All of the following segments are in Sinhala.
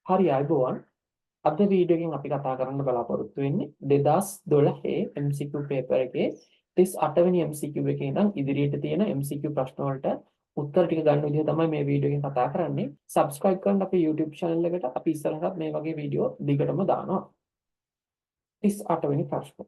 හරි අයබෝවන් අද වීඩියෝ එකෙන් අපි කතා කරන්න බලාපොරොත්තු වෙන්නේ 2012 MCQ පේපර් එකේ 38 වෙනි MCQ එකේ ඉඳන් ඉදිරියට තියෙන MCQ ප්‍රශ්න වලට උත්තර ටික ගන්න විදිහ තමයි මේ වීඩියෝ එකෙන් කතා කරන්නේ. subscribe කරන්න අපේ YouTube channel එකට. අපි ඉස්සරහට මේ වගේ වීඩියෝ දිගටම දානවා. 38 වෙනි ප්‍රශ්න.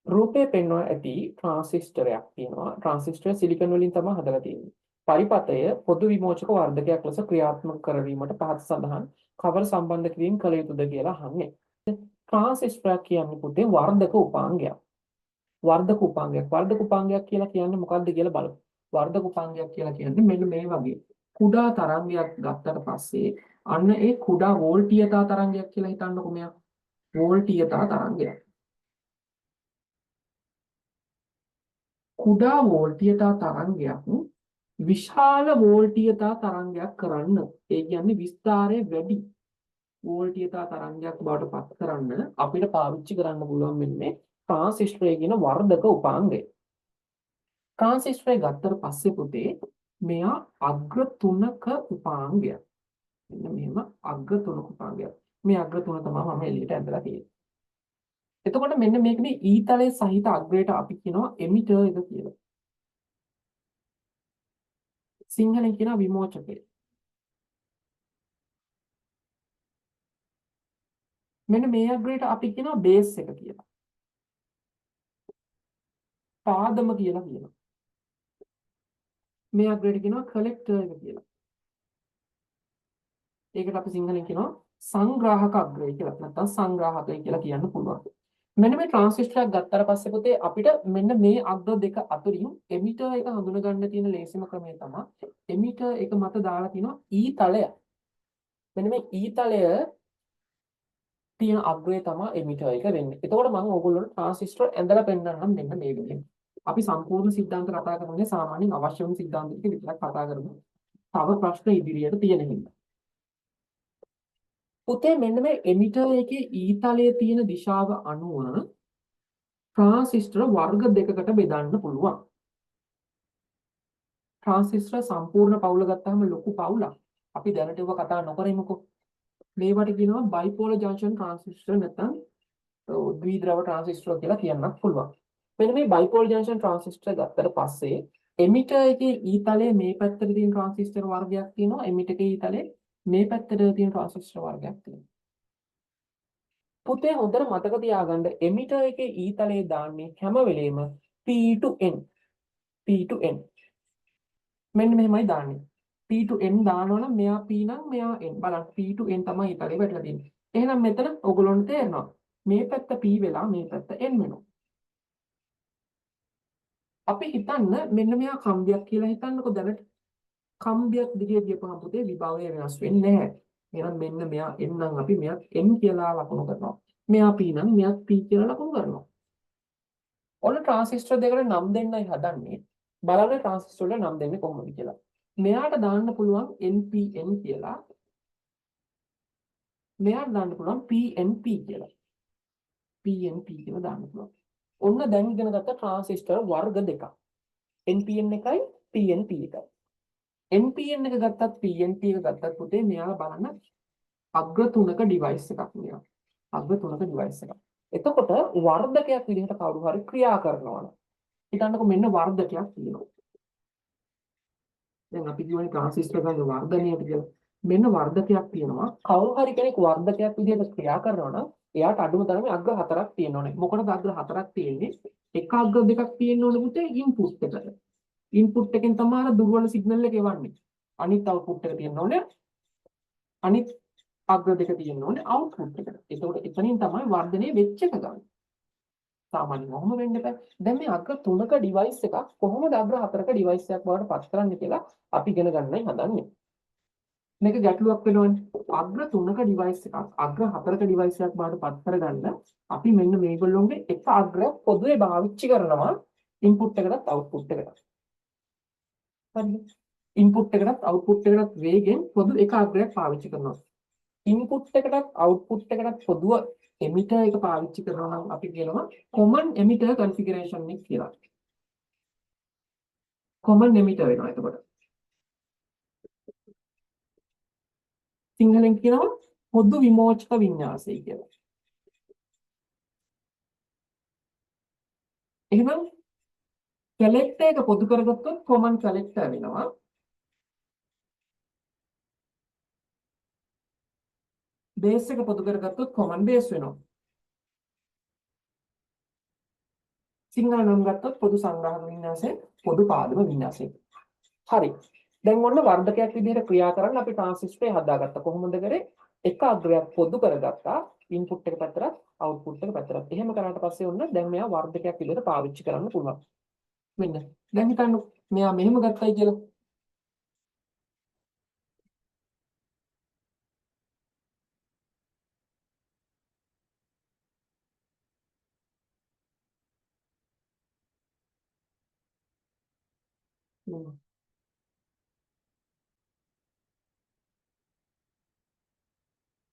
රූපයේ පෙන්වා ඇති ට්‍රාන්සිස්ටරයක් තියෙනවා. ට්‍රාන්සිස්ටර් සිලිකන් වලින් තමයි හදලා තියෙන්නේ. පරිපතය පොදු විමෝචක වර්ධකයක් ලෙස ක්‍රියාත්මක කරවීමට පහත සඳහන් කවර සම්බන්ධ කිරීම කළ යුතුද කියලා අහන්නේ. ට්‍රාන්සිස්ටර් කියන්නේ පුතේ වර්ධක උපාංගයක්. වර්ධක උපාංගයක් කියලා කියන්නේ මොකක්ද කියලා බලමු. වර්ධක උපාංගයක් කියලා කියන්නේ මෙන්න මේ වගේ කුඩා තරංගයක් ගත්තට පස්සේ අන්න ඒ කුඩා වෝල්ටීයතා තරංගයක් කියලා හිතන්නකො මෙයා. වෝල්ටීයතා තරංගයක්. කුඩා වෝල්ටීයතා තරංගයක් විශාල වෝල්ටීයතා තරංගයක් කරන්න, ඒ කියන්නේ විස්තාරය වැඩි වෝල්ටීයතා තරංගයක් බවට පත් කරන්න අපිට පාවිච්චි කරන්න පුළුවන් වෙන්නේ ට්‍රාන්සිස්ටරය කියන වර්ධක උපාංගය. ට්‍රාන්සිස්ටරය ගත්තට පස්සේ පුතේ මෙයා අග්‍ර තුනක උපාංගයක්. මෙන්න මෙහෙම අග්‍ර තුනක උපාංගයක්. මේ අග්‍ර තුන තමයි මම එළියට ඇඳලා තියෙන්නේ. එතකොට මෙන්න මේකනේ ඊතලයේ සහිත අග්‍රයට අපි කියනවා එමිටර් එක කියලා. සිංහලෙන් කියනවා විමෝචකය. මෙන්න මේ අග්‍රයට අපි කියනවා බේස් එක කියලා. පාදම කියලා කියනවා. මේ අග්‍රයට කියනවා කලෙක්ටර් එක කියලා. ඒකට අපි සිංහලෙන් කියනවා සංග්‍රාහක අග්‍රය කියලා. නැත්නම් සංග්‍රාහකය කියලා කියන්න පුළුවන්. මෙන්න මේ ට්‍රාන්සිස්ටරයක් ගත්තට පස්සේ පුතේ අපිට මෙන්න මේ අග්‍ර දෙක අතරින් එමිටර් එක හඳුන ගන්න තියෙන ලේසිම ක්‍රමය තමයි එමිටර් එක මත දාලා තියෙනවා ඊ තලය. මෙන්න මේ ඊ තලය තියෙන අග්‍රය තමයි එමිටර් එක වෙන්නේ. එතකොට මම ඕගොල්ලන්ට ට්‍රාන්සිස්ටර් ඇඳලා පෙන්නන්නම් මෙන්න මේ විදිහට. අපි සම්පූර්ණ සිද්ධාන්ත කතා කරන්නේ සාමාන්‍යයෙන් අවශ්‍ය වුණු සිද්ධාන්ත ටික විතරක් කතා කරමු. තව ප්‍රශ්න ඉදිරියට තියෙන හින්දා. පුතේ මෙන්න මේ එමිටර් එකේ ඊ තලයේ තියෙන දිශාව අනුව ට්‍රාන්සිස්ටර් වර්ග දෙකකට බෙදන්න පුළුවන්. ට්‍රාන්සිස්ටර් සම්පූර්ණ පවුල ගත්තාම ලොකු පවුලක්. අපි දැනට ඒව කතා නොකරමුකෝ. මේවට කියනවා බයිපෝලර් ජංක්ෂන් ට්‍රාන්සිස්ටර් නැත්නම් ද්විද්‍රව ට්‍රාන්සිස්ටර් කියලා කියන්නත් පුළුවන්. මෙන්න මේ බයිපෝලර් ජංක්ෂන් ට්‍රාන්සිස්ටර් ගත්තට පස්සේ එමිටර් එකේ ඊ තලයේ මේ පැත්තට තියෙන ට්‍රාන්සිස්ටර් වර්ගයක් තියෙනවා. එමිටර් එකේ ඊ තලයේ මේ පැත්තට තියෙන ට්‍රාන්සිස්ටර් වර්ගයක් තියෙනවා. පුතේ හොඳට මතක තියාගන්න එමිටර් එකේ ඊ තලයේ දාන්නේ හැම වෙලේම P to N. P to N. මෙන්න මෙහෙමයි දාන්නේ. P to N දානවනම් මෙයා P නම් මෙයා N. බලන්න P to N තමයි ඊ තලයේ වැටලා තියෙන්නේ. එහෙනම් මෙතන ඔයගොල්ලන්ට තේරෙනවා. මේ පැත්ත P වෙලා මේ පැත්ත N වෙනවා. අපි හිතන්න මෙන්න මෙයා කම්බියක් කියලා හිතන්නකෝ දැනට. කම්බියක් දිගේ ගියපහම පුතේ විභවය වෙනස් වෙන්නේ නැහැ. එහෙනම් මෙන්න මෙයා N නම් අපි මෙයාත් N කියලා ලකුණු කරනවා. මෙයා P නම් මෙයාත් P කියලා ලකුණු කරනවා. ඔන්න ට්‍රාන්සිස්ටර් දෙකට නම් දෙන්නයි හදන්නේ. බලන්න ට්‍රාන්සිස්ටර් වල නම් දෙන්නේ කොහොමද කියලා. මෙයාට දාන්න පුළුවන් NPN කියලා. මෙයාට දාන්න පුළුවන් PNP කියලා. PNP කියලා දාන්න පුළුවන්. ඔන්න දැන් ඉගෙන ගත්ත ට්‍රාන්සිස්ටර් වර්ග දෙකක්. NPN එකයි PNP එකයි. NPN එක ගත්තත් PNP එක ගත්තත් පුතේ මෙයාලා බලන්න අග්‍ර තුනක ඩිවයිස් එකක් මෙයා. අග්‍ර තුනක ඩිවයිස් එකක්. එතකොට වර්ධකයක් විදිහට කවුරු හරි ක්‍රියා කරනවා නම් හිතන්නකෝ මෙන්න වර්ධකයක් තියෙනවා. දැන් අපි කියවනේ ට්‍රාන්සිස්ටර් ගන්න වර්ධනයට කියලා. මෙන්න වර්ධකයක් තියෙනවා. කවුරු හරි කෙනෙක් වර්ධකයක් විදිහට ක්‍රියා කරනවා නම් එයාට අඩුම තරමේ අග්‍ර හතරක් තියෙන්න ඕනේ. මොකටද අග්‍ර හතරක් තියෙන්නේ? එක අග්‍ර දෙකක් තියෙන්න ඕනේ පුතේ ඉන්පුට් එකට. ඉන්පුට් එකෙන් තමයි අර දුර්වල සිග්නල් එක එවන්නේ. අනිත් අවුට්පුට් එක තියෙන්න ඕනේ. අනිත් අග්‍ර දෙක තියෙන්න ඕනේ අවුට්පුට් එකට. ඒකෝට එතනින් තමයි වර්ධනය වෙච්ච එක ගන්න. සාමාන්‍යයෙන් කොහොම වෙන්න බෑ. දැන් මේ අග්‍ර 3ක ඩිවයිස් එකක් කොහොමද අග්‍ර 4ක ඩිවයිස් එකක් බවට පත් කරන්නේ කියලා අපි ඉගෙන ගන්නයි හදන්නේ. මේක ගැටලුවක් වෙනවනේ. අග්‍ර 3ක ඩිවයිස් එකක් අග්‍ර 4ක ඩිවයිස් එකක් බවට පත් කරගන්න අපි මෙන්න මේගොල්ලොන්ගේ එක අග්‍රයක් පොදුවේ පාවිච්චි කරනවා ඉන්පුට් එකටත් අවුට්පුට් එකටත්. හරිද? ඉන්පුට් එකටත් අවුට්පුට් එකටත් වේගෙන් පොදු එක අග්‍රයක් පාවිච්චි කරනවා. ඉන්පුට් එකටත් අවුට්පුට් එකටත් පොදුව එමිටර් එක පාවිච්චි කරනවා නම් අපි කියනවා common emitter configuration එක කියලා. common emitter වෙනවා එතකොට. සිංහලෙන් කියනවා පොදු විමෝචක වින්‍යාසය කියලා. එහෙනම් කැලෙක්ටර් එක පොදු කරගත්තොත් කොමන් කැලෙක්ටර් වෙනවා. බේස් එක පොදු කරගත්තොත් කොමන් බේස් වෙනවා. සිංහල නම් ගත්තොත් පොදු සංග්‍රහ වින්‍යාසය, පොදු පාදම වින්‍යාසය. හරි. දැන් ඔන්න වර්ධකයක් විදිහට ක්‍රියා කරන්න අපි ට්‍රාන්සිස්ටරේ හදාගත්තා. කොහොමද කරේ? එක අග්‍රයක් පොදු කරගත්තා. ඉන්පුට් එක පැත්තට, අවුට්පුට් එක පැත්තට. එහෙම කරාට පස්සේ ඔන්න දැන් මෙයා වර්ධකයක් විදිහට පාවිච්චි කරන්න පුළුවන්. මෙන්න. දැන් හිතන්න මෙයා මෙහෙම ගත්තයි කියලා.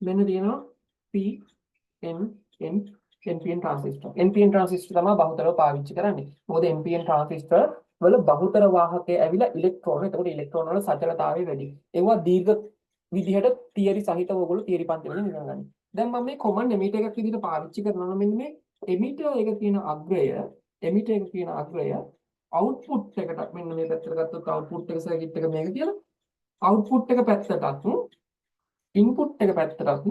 මෙන්න තියෙනවා NPN ट्रांजिस्टर. NPN ट्रांजिस्टर තමයි බහුතරව පාවිච්චි කරන්නේ. මොකද NPN ट्रांजिस्टर වල බහුතර වාහකයේ ඇවිල්ලා ඉලෙක්ට්‍රෝන. එතකොට ඉලෙක්ට්‍රෝන වල සචලතාවය වැඩි. ඒවා දීර්ඝ විදිහට තියරි සහිතව ඔයගොල්ලෝ තියරි පන්ති වලින් ඉගෙන ගන්න. දැන් මම මේ කොමන් එමිටර් එකක් විදිහට පාවිච්චි කරනවා. මෙන්න මේ එමිටර් එක කියන අග්‍රය, එමිටර් එක කියන අග්‍රය අවුට්පුට් එකට මෙන්න මේ පැත්තට ගත්තොත් අවුට්පුට් එක සර්කිට් එක මේක කියලා. අවුට්පුට් එක පැත්තටත් ඉන්පුට් එක පැත්තටත්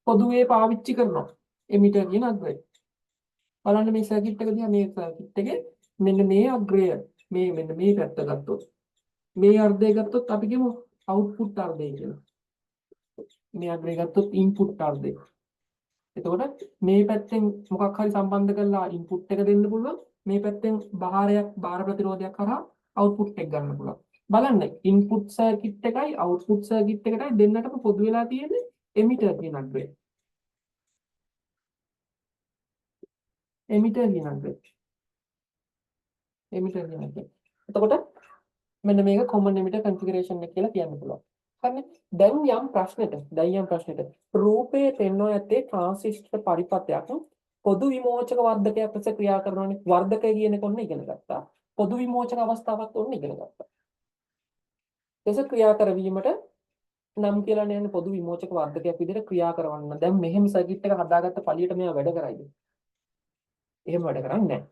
පොදුවේ පාවිච්චි කරනවා. එමිටර් කියන අග්‍රය. බලන්න මේ සර්කිට් එක දිහා මේ සර්කිට් එකේ මෙන්න මේ අග්‍රය මෙන්න මේ පැත්ත ගත්තොත් මේ අර්ධය ගත්තොත් අපි කියමු අවුට්පුට් අර්ධය කියලා. මේ අග්‍රය ගත්තොත් ඉන්පුට් අර්ධය. එතකොට මේ පැත්තෙන් මොකක් හරි සම්බන්ධ කරලා ඉන්පුට් එක දෙන්න පුළුවන්. මේ පැත්තෙන් භාර ප්‍රතිරෝධයක් කරා අවුට්පුට් එක ගන්න පුළුවන්. බලන්න ඉන්පුට් සර්කිට් එකයි අවුට්පුට් සර්කිට් එකටයි දෙන්නටම පොදු වෙලා තියෙන්නේ එමිටර් කියන අග්‍රය. එමිටර් කියන අග්‍රය. එතකොට මෙන්න මේක කොමන් එමිටර් කන්ෆිගරේෂන් එක කියලා කියන්න පුළුවන්. හරිනේ. දැන් යම් ප්‍රශ්නෙට රූපයේ පෙන්වන ඇත්තේ ට්‍රාන්සිස්ටර් පරිපථයක් පොදු විමෝචක වර්ධකයක් ලෙස ක්‍රියා කරනවානේ. වර්ධකය කියන එක ඔන්න ඉගෙන ගත්තා. පොදු විමෝචක අවස්ථාවක් ඔන්න ඉගෙන ගත්තා. එස ක්‍රියා කරවීමට නම් කියලා නෑනේ පොදු විමෝචක වර්ධකයක් විදිහට ක්‍රියා කරවන්න. දැන් මෙහෙම සර්කිට් එක හදාගත්ත පළියට මෙයා වැඩ කරයිද? එහෙම වැඩ කරන්නේ නැහැ.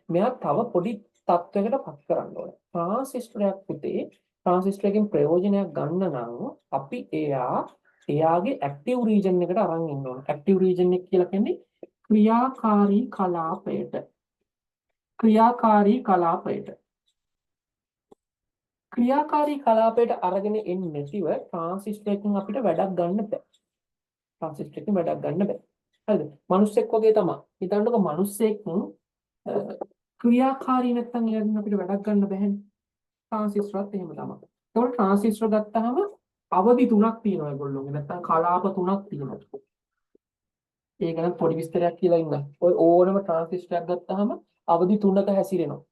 මෙයා තව පොඩි තත්වයකට පත් කරන්න ඕනේ. ට්‍රාන්සිස්ටරයක් පුතේ ට්‍රාන්සිස්ටරයෙන් ප්‍රයෝජනයක් ගන්න නම් අපි එයාගේ ඇක්ටිව් රීජන් එකට අරන් ඉන්න ඕනේ. ඇක්ටිව් රීජන් එක කියලා කියන්නේ ක්‍රියාකාරී කලාපයට. ක්‍රියාකාරී කලාපයට අරගෙන එන්නේ නැතිව ට්‍රාන්සිස්ටරයෙන් අපිට වැඩක් ගන්න බෑ. හරිද? මිනිස්සෙක් වගේ තමයි. හිතන්නකො මිනිස්සෙක් ක්‍රියාකාරී නැත්නම් එයාගෙන් අපිට වැඩක් ගන්න බැහැනේ. ට්‍රාන්සිස්ටරත් එහෙම තමයි. ඒතකොට ට්‍රාන්සිස්ටර් ගත්තාම අවධි තුනක් තියෙනවා ඒගොල්ලෝගේ. නැත්නම් කලාප තුනක් තියෙනවා. ඒක නම් පොඩි විස්තරයක් කියලා ඉන්න. ඔය ඕනම ට්‍රාන්සිස්ටරයක් ගත්තාම අවධි තුනක හැසිරෙනවා.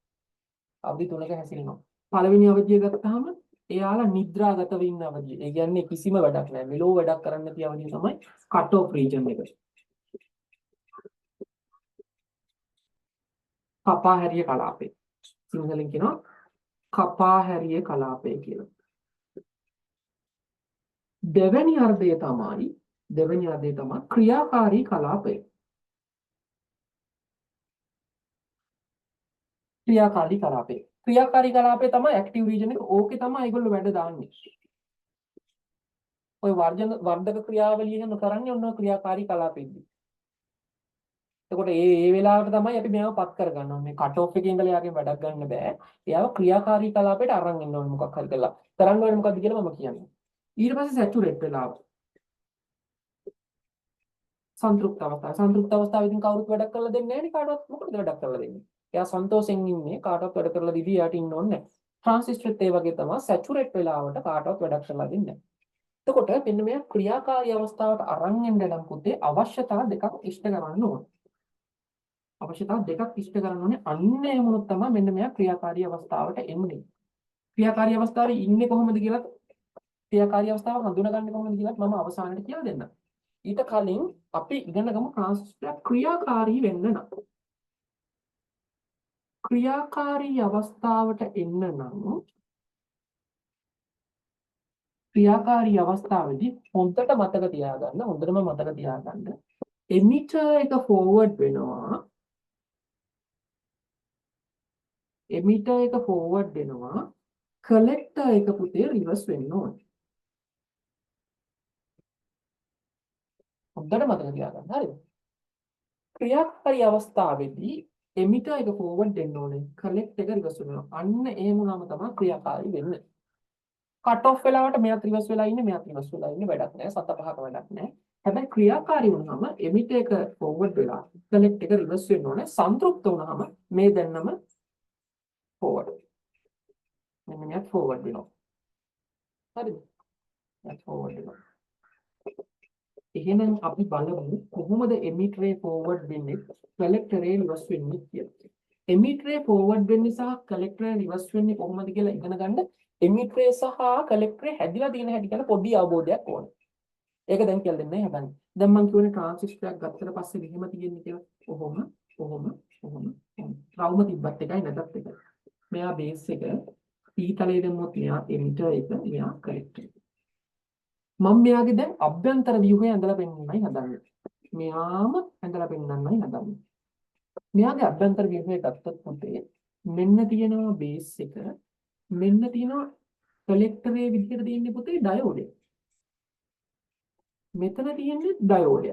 පළවෙනි අවධිය ගත්තාම එයාලා නිද්‍රාගතව ඉන්න අවධිය. ඒ කියන්නේ කිසිම වැඩක් නැහැ. මෙලෝ වැඩක් කරන්න නැති අවධිය තමයි කට් ඔෆ් රීජන් එක. කපාහැරිය කලාපය. සිංහලෙන් කියනවා කපාහැරිය කලාපය කියලා. දෙවැනි අර්ධය තමයි ක්‍රියාකාරී කලාපය. ක්‍රියාකාරී කලාපය තමයි ඇක්ටිව් රීජන් එක. ඕකේ තමයි ඒගොල්ලෝ වැඩ දාන්නේ. ඔය වර්ධක ක්‍රියාවලිය එහෙම කරන්නේ ඔන්න ක්‍රියාකාරී කලාපෙදී. එතකොට ඒ වෙලාවට තමයි අපි මේව පත් කරගන්න ඕනේ. මේ කට් ඔෆ් එකේ ඉඳලා යාගෙන් වැඩක් ගන්න බෑ. එයාව ක්‍රියාකාරී කලාපයට අරන් ඉන්න ඕනේ මොකක් හරි කරලා. කරන්න ඕනේ මොකද්ද කියලා මම කියන්නේ. ඊට පස්සේ සැචුරේට් වෙලාව. සන්තුෂ්ත අවස්ථාවේදී කවුරුත් වැඩක් කරලා දෙන්නේ නැහැ නේ කාටවත්. මොකටද වැඩක් කරලා දෙන්නේ? එයා සන්තෝෂෙන් ඉන්නේ කාටවත් වැඩ කරලා දීදී යාට ඉන්න ඕනේ නැහැ. ට්‍රාන්සිස්ටර්ත් ඒ වගේ තමයි සැචුරේට් වෙලාවට කාටවත් වැඩක් කරලා දෙන්නේ නැහැ. එතකොට මෙන්න මේ ක්‍රියාකාරී අවස්ථාවට අරන් එන්න නම් පුතේ අවශ්‍යතා දෙකක් ඉෂ්ට කරන්න ඕනේ. අන්න ඒ මොනොත් තමයි මෙන්න මෙයා ක්‍රියාකාරී අවස්ථාවට එන්නේ. ක්‍රියාකාරී අවස්ථාවේ ඉන්නේ කොහොමද කියලා ක්‍රියාකාරී අවස්ථාව හඳුනගන්නේ කොහොමද කියලා මම අවසානයේ කියලා දෙන්නම්. ඊට කලින් අපි ඉගෙන ගමු ට්‍රාන්සිස්ටර් ක්‍රියාකාරී වෙන්න නම්. ක්‍රියාකාරී අවස්ථාවට එන්න නම් ක්‍රියාකාරී අවස්ථාවේදී හොඳට මතක තියාගන්න, හොඳටම මතක තියාගන්න. එමිටර් එක ෆෝවර්ඩ් වෙනවා. එමිටර් එක ෆෝවර්ඩ් වෙනවා. කලෙක්ටර් එක පුතේ රිවර්ස් වෙන්න ඕනේ. හොඳට මතක තියාගන්න. හරිද? ක්‍රියාකාරී අවස්ථාවේදී එමිටර් එක ෆෝවර්ඩ් වෙන්න ඕනේ. කලෙක්ටර් එක රිවර්ස් වෙනවා. අන්න එහෙම වුණාම තමයි ක්‍රියාකාරී වෙන්නේ. කට් ඔෆ් වෙලාවට මෙයාත් රිවර්ස් වෙලා ඉන්නේ, මෙයාත් රිවර්ස් වෙලා ඉන්නේ, වැඩක් නැහැ. සත පහක වැඩක් නැහැ. හැබැයි ක්‍රියාකාරී වුණාම එමිටර් එක ෆෝවර්ඩ් වෙලා කලෙක්ටර් එක රිවර්ස් වෙන්න ඕනේ. සංතෘප්ත වුණාම මේ දෙන්නම ෆෝවර්ඩ්. මෙන්න මෙයාත් ෆෝවර්ඩ් වෙනවා. හරිද? මෙයාත් ෆෝවර්ඩ් වෙනවා. එහෙනම් අපි බලමු කොහොමද එමිටරේ ෆෝවර්ඩ් වෙන්නේ කලෙක්ටරේ රිවර්ස් වෙන්නේ කියලා. එමිටරේ ෆෝවර්ඩ් වෙන්නේ සහ කලෙක්ටරේ රිවර්ස් වෙන්නේ කොහොමද කියලා ඉගෙන ගන්න එමිටරේ සහ කලෙක්ටරේ හැදිලා තියෙන හැටි ගැන පොඩි අවබෝධයක් ඕනේ. ඒක දැන් කියලා දෙන්නේ හදන්නේ. දැන් මම කියන්නේ ට්‍රාන්සිස්ටරයක් ගත්තට පස්සේ මෙහෙම තියෙන්නේ කියලා. කොහොම රවුම තිබ්බත් එකයි නැතත් එකයි. මෙයා බේස් එක P තලයේ දැම්මොත් මෙයා එමිටර් එක මෙයා කලෙක්ටර්. මම මෙයාගේ දැන් අභ්‍යන්තර ව්‍යුහය ඇඳලා පෙන්නන්නයි හදන්නේ. මෙයාම ඇඳලා පෙන්නන්නයි හදන්නේ. මෙයාගේ අභ්‍යන්තර ව්‍යුහය ගත්තොත් පුතේ මෙන්න තියෙනවා බේස් එක. මෙන්න තියෙනවා කලෙක්ටරේ විදිහට තියෙන්නේ පුතේ ඩයෝඩ්. මෙතන තියෙන්නේ ඩයෝඩ්.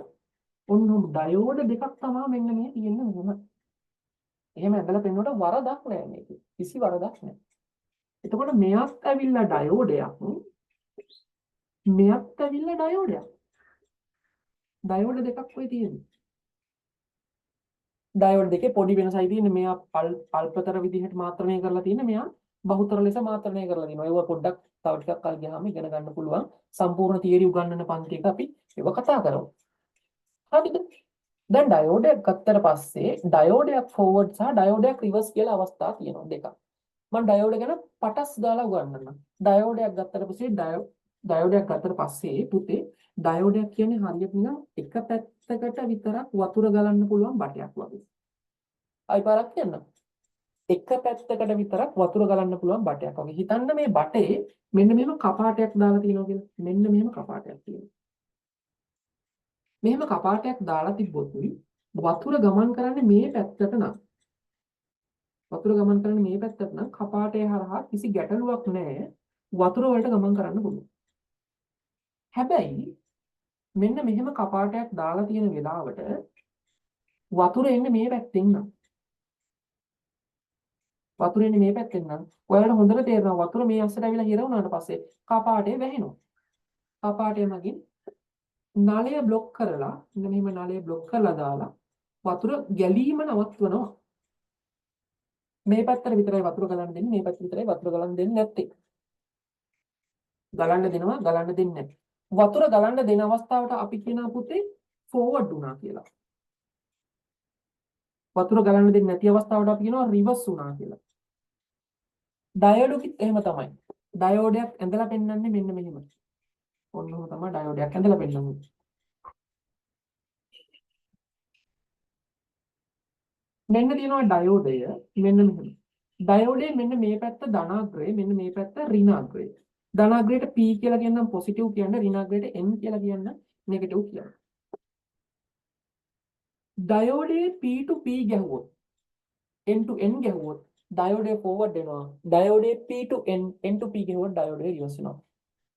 ඔන්න ඩයෝඩ් දෙකක් තමයි මෙන්න මේ තියෙන්නේ මෙහෙම. එහෙම ඇඳලා පෙන්නුවට වරදක් නැහැ මේකේ. කිසි වරදක් නැහැ. එතකොට මෙයාත් ඇවිල්ලා ඩයෝඩයක්. මෙයත් ඇවිල්ලා ඩයෝඩයක්. ඩයෝඩ් දෙකක් ඔය තියෙන්නේ. ඩයෝඩ් දෙකේ පොඩි වෙනසයි තියෙන්නේ. මෙයා අල්පතර විදිහට මාත්‍රණය කරලා තියෙන්නේ. මෙයා බහුතර ලෙස මාත්‍රණය කරලා තියෙනවා. ඒව පොඩ්ඩක් තව ටිකක් කල් ගියාම ඉගෙන ගන්න පුළුවන්. සම්පූර්ණ තියරි උගන්වන පන්තියක අපි ඒව කතා කරමු. හරිද? දැන් ඩයෝඩයක් ගත්තට පස්සේ ඩයෝඩයක් ෆෝවර්ඩ් සහ ඩයෝඩයක් රිවර්ස් කියලා අවස්ථා තියෙනවා දෙකක්. මම ඩයෝඩ් ගැන පටස් දාලා උගන්වන්නම්. ඩයෝඩයක් ගත්තට පස්සේ ඩයෝඩයක් ගත්තට පස්සේ පුතේ ඩයෝඩයක් කියන්නේ හරියට නිකන් එක පැත්තකට විතරක් වතුර ගලන්න පුළුවන් බටයක් වගේ. අයි පාරක් කියන්න. එක පැත්තකට විතරක් වතුර ගලන්න පුළුවන් බටයක් වගේ. හිතන්න මේ බටේ මෙන්න මෙහෙම කපාටයක් දාලා තියෙනවා කියලා. මෙන්න මෙහෙම කපාටයක් තියෙනවා. මෙහෙම කපාටයක් දාලා තිබ්බොත් වතුර ගමන් කරන්නේ මේ පැත්තට නම්. වතුර ගමන් කරන්නේ මේ පැත්තට නම් කපාටය හරහා කිසි ගැටලුවක් නැහැ. වතුර වලට ගමන් කරන්න පුළුවන්. හැබැයි මෙන්න මෙහෙම කපාටයක් දාලා තියෙන වෙලාවට වතුර එන්නේ මේ පැත්තෙන් නම්. වතුර එන්නේ මේ පැත්තෙන් නම් ඔයාලට හොඳට තේරෙනවා වතුර මේ අස්සට ඇවිල්ලා හිර වුණාට පස්සේ කපාටේ වැහෙනවා. කපාටේ මගින් නලය બ્લોක් කරලා මෙන්න මෙහෙම නලය બ્લોක් කරලා දාලා වතුර ගැලීම නවත්වනවා. මේ පැත්තට විතරයි වතුර ගලන්න දෙන්නේ. මේ පැත්තට විතරයි වතුර ගලන්න දෙන්නේ නැත්තේ. ගලන්න දෙනවා ගලන්න දෙන්නේ නැහැ. වතුර ගලන්න දෙන අවස්ථාවට අපි කියනවා පුතේ ෆෝවර්ඩ් වුණා කියලා. වතුර ගලන්න දෙන්නේ නැති අවස්ථාවට අපි කියනවා රිවර්ස් වුණා කියලා. ඩයෝඩුකිත් එහෙම තමයි. ඩයෝඩයක් ඇඳලා පෙන්වන්නේ මෙන්න මෙහෙම. ඔන්නෝම තමයි ඩයෝඩයක් ඇඳලා පෙන්වන්නේ. මෙන්න තියෙනවා ඩයෝඩය මෙන්න මෙහෙම. ඩයෝඩේ මෙන්න මේ පැත්ත ධනාග්‍රය මෙන්න මේ පැත්ත ඍණාග්‍රය. ධනාග්‍රයට P කියලා කියනනම් පොසිටිව් කියන්න, ඍණාග්‍රයට N කියලා කියන්න, නෙගටිව් කියන්න. ඩයෝඩේ P to P ගැහුවොත් N to N ගැහුවොත් ඩයෝඩේ ෆෝවර්ඩ් වෙනවා. ඩයෝඩේ P to N to P ගැහුවොත් ඩයෝඩේ රිවර්ස් වෙනවා.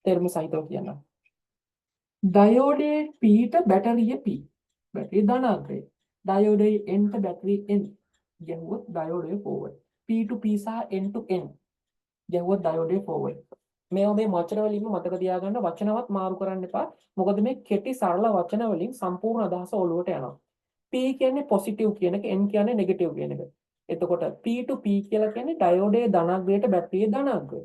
තේරුම සහිතව කියන්න. ඩයෝඩේ P ට බැටරිය P. බැටරිය ධනාග්‍රය. ඩයෝඩේ N ට බැටරිය N ගැහුවොත් ඩයෝඩේ ෆෝවර්ඩ්. P to P සහ N to N ගැහුවොත් ඩයෝඩේ ෆෝවර්ඩ්. මේ ඔබේ වචන වලින්ම මතක තියාගන්න. වචනවත් මාරු කරන්න එපා. මොකද මේ කෙටි සරල වචන වලින් සම්පූර්ණ අදහස ඔලුවට යනවා. P කියන්නේ පොසිටිව් කියන එක, N කියන්නේ නෙගටිව් කියන එක. එතකොට P to P කියලා කියන්නේ ඩයෝඩේ ධනාග්‍රයට බැටරියේ ධනාග්‍රය.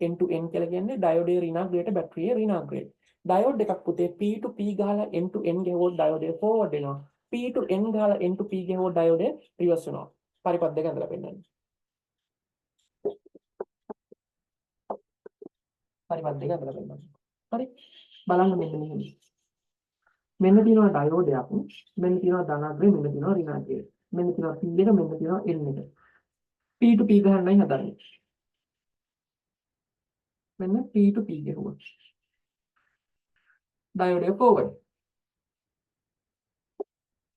N to N කියලා කියන්නේ ඩයෝඩේ ඍණාග්‍රයට බැටරියේ ඍණාග්‍රය. ඩයෝඩ් එකක් පුතේ P to P ගහලා N to N ගහුවොත් ඩයෝඩේ ෆෝවර්ඩ් වෙනවා. P to N ගහලා N to P ගහුවොත් ඩයෝඩේ රිවර්ස් වෙනවා. පරිපත් දෙක ඇඳලා පෙන්නන්න. පරිපත් දෙක ඇඳලා පෙන්නන්න. හරි. බලන්න මෙන්න මෙහෙම. මෙන්න තියෙනවා ඩයෝඩයක්. මෙන්න තියෙනවා ධනාග්‍රය, මෙන්න තියෙනවා ඍණාග්‍රය. මෙන්න තියෙනවා P එක, මෙන්න තියෙනවා N එක. P to P ගහන්නයි හදන්නේ. මෙන්න P to P ගෙවුවා. ඩයෝඩ් එක forward.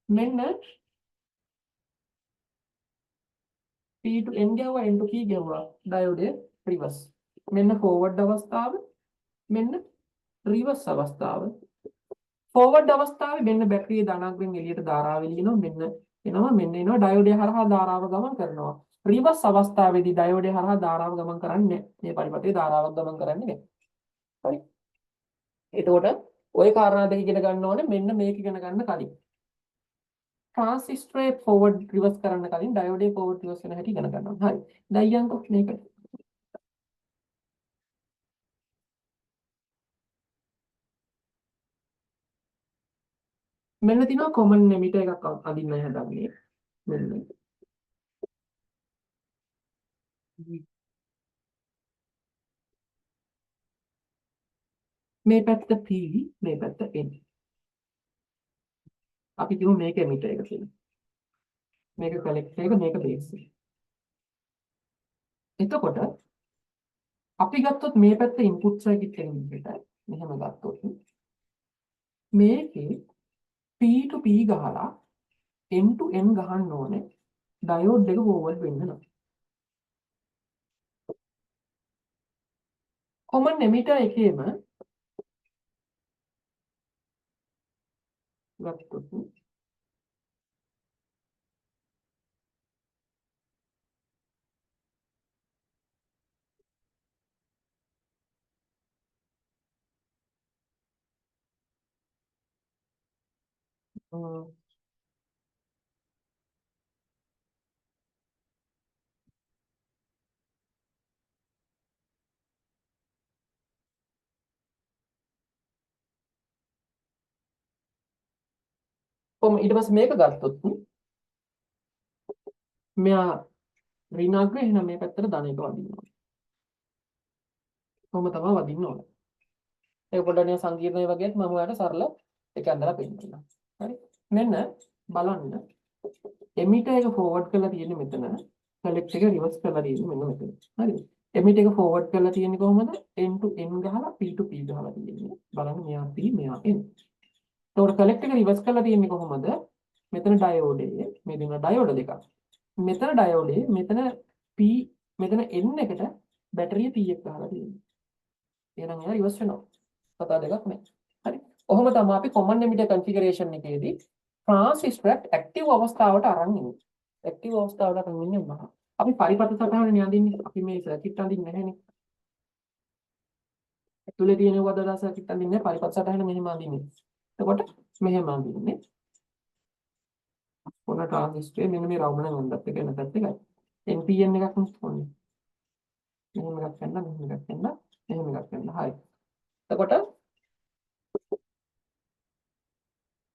මෙන්න P to N ගෙවුවා N to P ගෙවුවා. ඩයෝඩ් එක reverse. මෙන්න forward අවස්ථාව. මෙන්න reverse අවස්ථාව. forward අවස්ථාවේ මෙන්න බැටරියේ ධනාංගයෙන් එළියට ධාරාව එළියනවා. මෙන්න එනවා ඩයෝඩ් එක හරහා ධාරාව ගමන් කරනවා. reverse අවස්ථාවේදී ඩයෝඩ් එක හරහා ධාරාව ගමන් කරන්නේ නැහැ. මේ පරිපථයේ ධාරාවක් ගමන් කරන්නේ නැහැ. හරි. එතකොට ওই කාරණා දෙක ඉගෙන ගන්න ඕනේ මෙන්න මේක ඉගෙන ගන්න කලින්. ट्रांसिस्टर फॉरवर्ड रिवर्स කරන්න කලින් ඩයෝඩ් එක फॉरवर्ड रिवर्स වෙන හැටි ඉගෙන ගන්න ඕනේ. හරි. දැන් යන්කෝ මේක. මෙන්න තියෙනවා common emitter එකක් අඳින්න හදන්නේ. මෙන්න. මේ පැත්ත P මේ පැත්ත N. අපි කියමු මේක emitter එක කියලා. මේක collector එක මේක base එක. එතකොට අපි ගත්තොත් මේ පැත්ත input circuit එක විදිහට මෙහෙම ගත්තොත් මේකේ P to P ගහලා N to N ගහන්න ඕනේ ඩයෝඩ් එක forward වෙන්න නම්. common emitter එකේම ගත්තොත් කොහොම ඊට පස්සේ මේක ගත්තොත් මෙයා ඍණාග්‍ර එහෙනම් මේ පැත්තට ධන එක වදින්න ඕනේ. කොහොම තමයි වදින්න ඕනේ. ඒක පොඩ්ඩක් නිකන් සංකීර්ණයි වගේත් මම ඔයාලට සරල එක අඳලා පෙන්නන්නම්. හරි. මෙන්න බලන්න. එමිටර් එක forward කරලා තියෙන්නේ මෙතන. කලෙක්ටර් එක reverse කරලා තියෙන්නේ මෙන්න මෙතන. හරිද? එමිටර් එක forward කරලා තියෙන්නේ කොහොමද? N to N ගහලා P to P ගහලා තියෙන්නේ. බලන්න මෙයා P මෙයා N. එතකොට කලෙක්ටර් එක reverse කරලා තියෙන්නේ කොහොමද? මෙතන ඩයෝඩ් එක මේ දෙන ඩයෝඩ් දෙකක්. මෙතන ඩයෝඩ් එක මෙතන P මෙතන N එකට බැටරිය P එක ගහලා තියෙන්නේ. එහෙනම් එයා reverse වෙනවා. කතා දෙකක් නෑ. හරි. ඔහොම තමයි අපි common emitter configuration එකේදී transistor active අවස්ථාවට අරන් ඉන්නේ. active අවස්ථාවට අරන් ඉන්නේ මහා. අපි පරිපථ සටහනේ අඳින්නේ. අපි මේ circuit අඳින්නේ නැහැනේ. ඇතුලේ තියෙන වදලා circuit අඳින්නේ පරිපථ සටහන මෙහෙම අඳින්නේ. එතකොට මෙහෙම අඳින්නේ. ඔන්න transistor මෙන්න මේ රවුම නම් අඳත් එක නැත්ත් එකයි. NPN එකක් නෙවෙයි. මෙහෙම එකක් ගන්න මෙහෙම එකක් ගන්න මෙහෙම එකක් ගන්න. හරි. එතකොට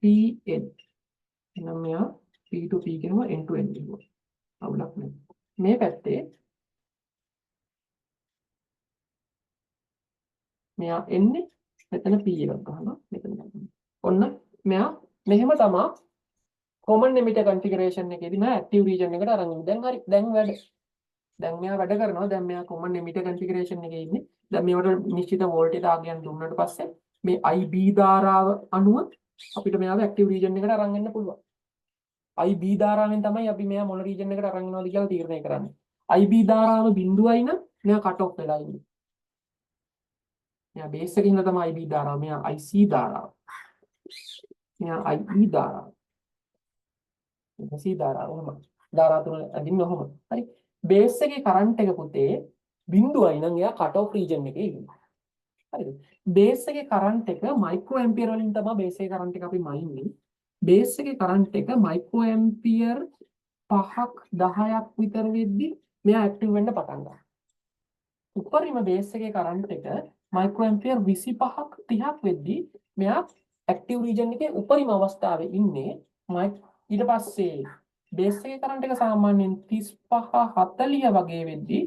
PN එහෙනම් මෙයා P to P කියනවා N to N කියනවා. අවුලක් නෑ. මේ පැත්තේ මෙයා එන්නේ මෙතන P එකක් ගහනවා මෙතන ගන්නවා. ඔන්න මෙයා මෙහෙම තමයි common emitter configuration එකේදී මම active region එකට අරන් ඉන්නේ. දැන් හරි. දැන් වැඩ. දැන් මෙයා වැඩ කරනවා. දැන් මෙයා common emitter configuration එකේ ඉන්නේ. දැන් මේවට නිශ්චිත වෝල්ටේජ් දාගයන් දුන්නාට පස්සේ මේ IB ධාරාව අනුව අපිට මෙයාව active region එකට අරන් එන්න පුළුවන්. IB ධාරාවෙන් තමයි අපි මෙයා මොන region එකට අරන් යනවද කියලා තීරණය කරන්නේ. IB ධාරාව බිඳුවයි නම් මෙයා cut off වෙලා ඉන්නේ. මෙයා බේස් එකේ ඉඳලා තමයි IB ධාරාව. මෙයා IC ධාරාව. මෙයා IE ධාරාව. IC ධාරාව ඔහොම. ධාරා තුන අදින්න ඔහොම. හරි. බේස් එකේ කරන්ට් එක පුතේ බිඳුවයි නම් එයා cut off region එකේ ඉන්නේ. හරිද? බේස් එකේ කරන්ට් එක මයික්‍රෝ ඇම්පියර් වලින් තමයි බේස් එකේ කරන්ට් එක අපි මයින්නේ. බේස් එකේ කරන්ට් එක මයික්‍රෝ ඇම්පියර් 5ක් 10ක් විතර වෙද්දි මෙයා ඇක්ටිව් වෙන්න පටන් ගන්නවා. උපරිම බේස් එකේ කරන්ට් එක මයික්‍රෝ ඇම්පියර් 25ක් 30ක් වෙද්දි මෙයා ඇක්ටිව් රීජන් එකේ උපරිම අවස්ථාවේ ඉන්නේ. ඊට පස්සේ බේස් එකේ කරන්ට් එක සාමාන්‍යයෙන් 35 40 වගේ වෙද්දි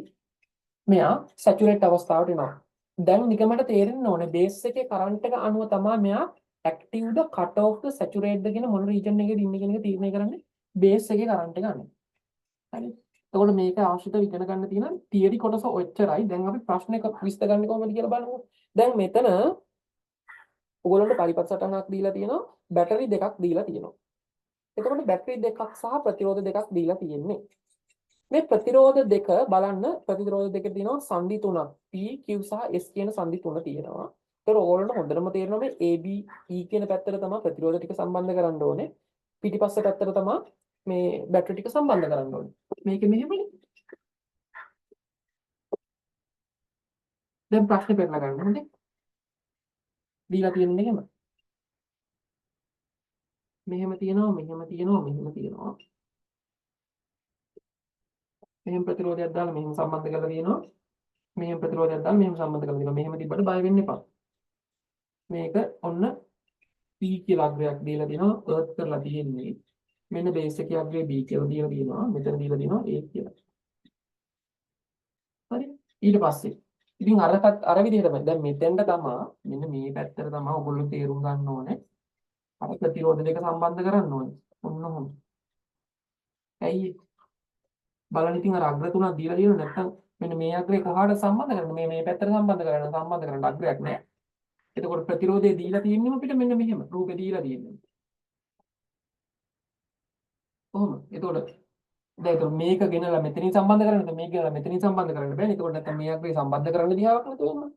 මෙයා සැචුරේට් අවස්ථාවට එනවා. දැන් නිකමට තේරෙන්න ඕනේ බේස් එකේ කරන්ට් එක අනුව තමයි මෙයා ඇක්ටිව්ද කට් ඔෆ්ද සැචුරේට්ද කියන මොන රීජන් එකේද ඉන්නේ කියන එක තීරණය කරන්නේ බේස් එකේ කරන්ට් එක අනුව. හරි. එතකොට මේක ආශ්‍රිතව ඉගෙන ගන්න තියෙන තියරි කොටස ඔච්චරයි. දැන් අපි ප්‍රශ්නයක විසඳගන්නේ කොහොමද කියලා බලමු. දැන් මෙතන ඔයගොල්ලන්ට පරිපථ සටහනක් දීලා තියෙනවා. බැටරි දෙකක් දීලා තියෙනවා. එතකොට බැටරි දෙකක් සහ ප්‍රතිරෝධ දෙකක් දීලා තියෙන්නේ. මේ ප්‍රතිරෝධ දෙක බලන්න ප්‍රතිරෝධ දෙකේ තියෙනවා සංදි තුනක් P Q සහ S කියන සංදි තුන තියෙනවා. ඒතර ඕගොල්ලන්ට හොඳටම තේරෙනවා මේ AB E කියන පැත්තට තමයි ප්‍රතිරෝධ ටික සම්බන්ධ කරන්න ඕනේ. පිටිපස්ස පැත්තට තමයි මේ බැටරි ටික සම්බන්ධ කරන්න ඕනේ. මේක මෙහෙමනේ. දැන් ප්‍රශ්නේ පෙන්නලා ගන්න හොඳේ. දීලා තියෙන්නේ එහෙම. මෙහෙම තියෙනවා මෙහෙම තියෙනවා මෙහෙම තියෙනවා. මෙහෙම ප්‍රතිරෝධයක් දාලා මෙහෙම සම්බන්ධ කරලා තියෙනවා. මෙහෙම ප්‍රතිරෝධයක් දාලා මෙහෙම සම්බන්ධ කරලා තියෙනවා. මෙහෙම තිබ්බට බය වෙන්න එපා. මේක ඔන්න P කියලා අග්‍රයක් දීලා දෙනවා earth කරලා තියෙන්නේ. මෙන්න බේස් එකේ අග්‍රය B කියලා දීලා තියෙනවා. මෙතන දීලා දෙනවා A කියලා. හරි. ඊට පස්සේ ඉතින් අරකට අර විදිහටම දැන් මෙතෙන්ට තමයි මෙන්න මේ පැත්තට තමයි ඔයගොල්ලෝ තේරුම් ගන්න ඕනේ. අර ප්‍රතිරෝධ දෙක සම්බන්ධ කරන්න ඕනේ. ඔන්න ඔහොම. ඇයි බලන්න ඉතින් අර අග්‍ර තුනක් දීලා තියෙනවා නැත්නම් මෙන්න මේ අග්‍රේ කොහාට සම්බන්ධ කරන්නේ මේ පැත්තට සම්බන්ධ කරන්න අග්‍රයක් නැහැ. එතකොට ප්‍රතිරෝධය දීලා තියෙන්නේ අපිට මෙන්න මෙහෙම රූපේ දීලා තියෙන්නේ. කොහොම? එතකොට දැන් මේක ගෙනලා මෙතනින් සම්බන්ධ කරන්නද මේක ගෙනලා මෙතනින් සම්බන්ධ කරන්න බෑනේ. එතකොට නැත්නම් මේ අග්‍රේ සම්බන්ධ කරන්න දිහාවක් නැතුව එන්න.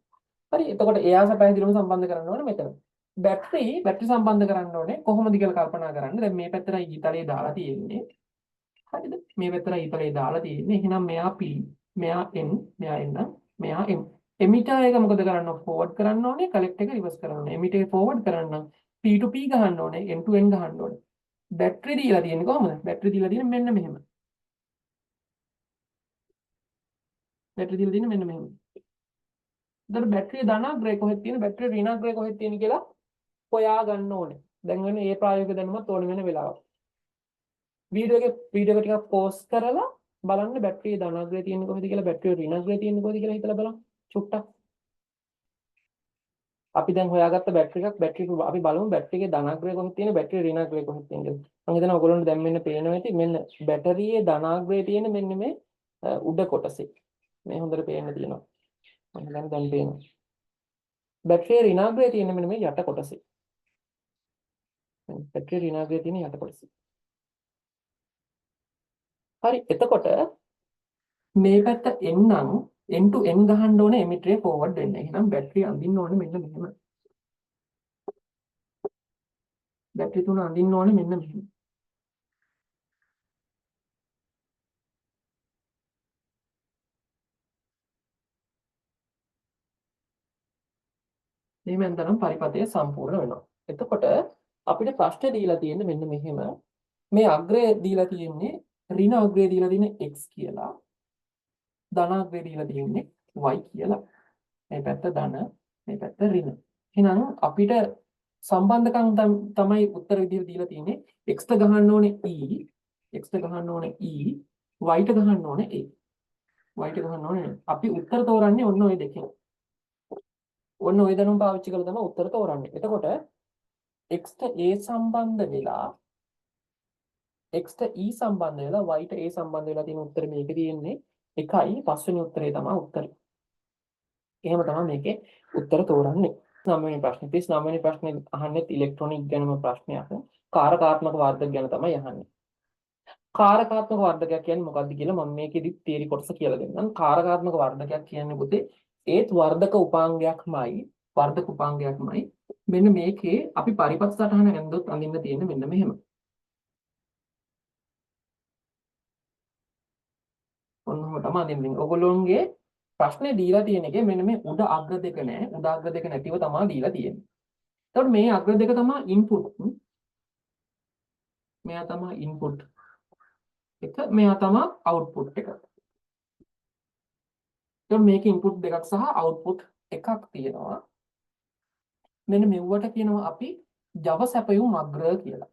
හරි. එතකොට එයාස පැහැදිලිවම සම්බන්ධ කරන්න ඕනේ මෙතන. බැටරි සම්බන්ධ කරන්න ඕනේ කොහොමද කියලා කල්පනා කරන්න. දැන් මේ පැත්තටයි ඊතලයේ දාලා තියෙන්නේ. හරිද? මේ පැත්තටයි ඊතලයේ දාලා තියෙන්නේ. එහෙනම් මෙයා P, මෙයා N, මෙයා N, මෙයා M. එමිටර් එක මොකද කරන්න ෆෝවර්ඩ් කරන්න ඕනේ කලෙක්ට් එක රිවර්ස් කරන්න ඕනේ. එමිටර් එක ෆෝවර්ඩ් කරන්න P to P ගහන්න ඕනේ, N to N ගහන්න ඕනේ. බැටරි දීලා තියෙන්නේ කොහොමද? බැටරි දීලා තියෙන්නේ මෙන්න මෙහෙම. බැටරි දීලා තියෙන්නේ මෙන්න මෙහෙම. එතකොට බැටරිය ධනාග්‍රය කොහෙද තියෙන්නේ? බැටරිය ඍණාග්‍රය කොහෙද තියෙන්නේ කියලා හොයා ගන්න ඕනේ. දැන් වෙන මේ ප්‍රායෝගික දැනුමත් ඕන වෙන වෙලාවක. වීඩියෝ එක ටිකක් පෝස් කරලා බලන්න බැටරිය ධනාග්‍රය තියෙන්නේ කොහෙද කියලා බැටරිය ඍණාග්‍රය තියෙන්නේ කොහෙද කියලා හිතලා බලන්න. චුට්ටක්. අපි දැන් හොයාගත්ත බැටරි එකක් අපි බලමු බැටරි එකේ ධනාග්‍රය කොහෙද තියෙන්නේ බැටරි ඍණාග්‍රය කොහෙද තියෙන්නේ කියලා. මම හිතනවා ඔයගොල්ලන්ට දැන් මෙන්න පේනවා ඇති මෙන්න බැටරියේ ධනාග්‍රය තියෙන මෙන්න මේ උඩ කොටසේ. මේ හොඳට පේන්න තියෙනවා. මම හිතන්නේ දැන් පේනවා. බැටරියේ ඍණාග්‍රය තියෙන මෙන්න මේ යට කොටසේ. බැටරියේ ඍණාග්‍රය තියෙන යට කොටසේ. හරි එතකොට මේ පැත්ත N නම් N to N ගහන්න ඕනේ එමිටරේ ෆෝවර්ඩ් වෙන්න. එහෙනම් බැටරිය අඳින්න ඕනේ මෙන්න මෙහෙම. බැටරි තුන අඳින්න ඕනේ මෙන්න මෙහෙම. මෙහෙම යනනම් පරිපථය සම්පූර්ණ වෙනවා. එතකොට අපිට ප්‍රශ්නේ දීලා තියෙන්නේ මෙන්න මෙහෙම. මේ අග්‍රය දීලා තියෙන්නේ ඍණ අග්‍රය දීලා තියෙන්නේ x කියලා. ධන අග්‍රය දීලා තියෙන්නේ y කියලා. මේ පැත්ත ධන, මේ පැත්ත ඍණ. එහෙනම් අපිට සම්බන්ධකම් තමයි උත්තර විදිහට දීලා තියෙන්නේ. x ට ගහන්න ඕනේ e, x ට ගහන්න ඕනේ e, y ට ගහන්න ඕනේ a. y ට ගහන්න ඕනේ. අපි උත්තර තෝරන්නේ ඔන්න ඔය දෙකෙන්. ඔන්න ඔය දැනුම පාවිච්චි කරලා තමයි උත්තර තෝරන්නේ. එතකොට x ට a සම්බන්ධ වෙලා x ට e සම්බන්ධ වෙලා y ට a සම්බන්ධ වෙලා තියෙන උත්තර මේක තියෙන්නේ 1යි පස්වෙනි උත්තරේ තමයි උත්තරේ. එහෙම තමයි මේකේ උත්තර තෝරන්නේ. 9 වෙනි ප්‍රශ්නේ 39 වෙනි ප්‍රශ්නේ අහන්නේ ඉලෙක්ට්‍රොනික ගැනම ප්‍රශ්නයක්. කාරකාත්මක වර්ධක ගැන තමයි අහන්නේ. කාරකාත්මක වර්ධකයක් කියන්නේ මොකක්ද කියලා මම මේකෙදි තියරි කොටස කියලා දෙන්නම්. කාරකාත්මක වර්ධකයක් කියන්නේ පුතේ ඒත් වර්ධක උපාංගයක්මයි. මෙන්න මේකේ අපි පරිපථ සටහන ඇඳොත් අඳින්න තියෙන්නේ මෙන්න මෙහෙම. ඔන්නම තමයි අඳින්නේ. ඔයගොල්ලෝන්ගේ ප්‍රශ්නේ දීලා තියෙන එකේ මෙන්න මේ උඩ අග්‍ර දෙක නෑ. උඩ අග්‍ර දෙක නැතිව තමයි දීලා තියෙන්නේ. එතකොට මේ අග්‍ර දෙක තමයි ඉන්පුට්. මෙයා තමයි ඉන්පුට් එක, මෙයා තමයි අවුට්පුට් එක. එතකොට මේක ඉන්පුට් දෙකක් සහ අවුට්පුට් එකක් තියෙනවා. මෙන්න මෙව්වට කියනවා අපි ජව සැපයුම් අග්‍ර කියලා.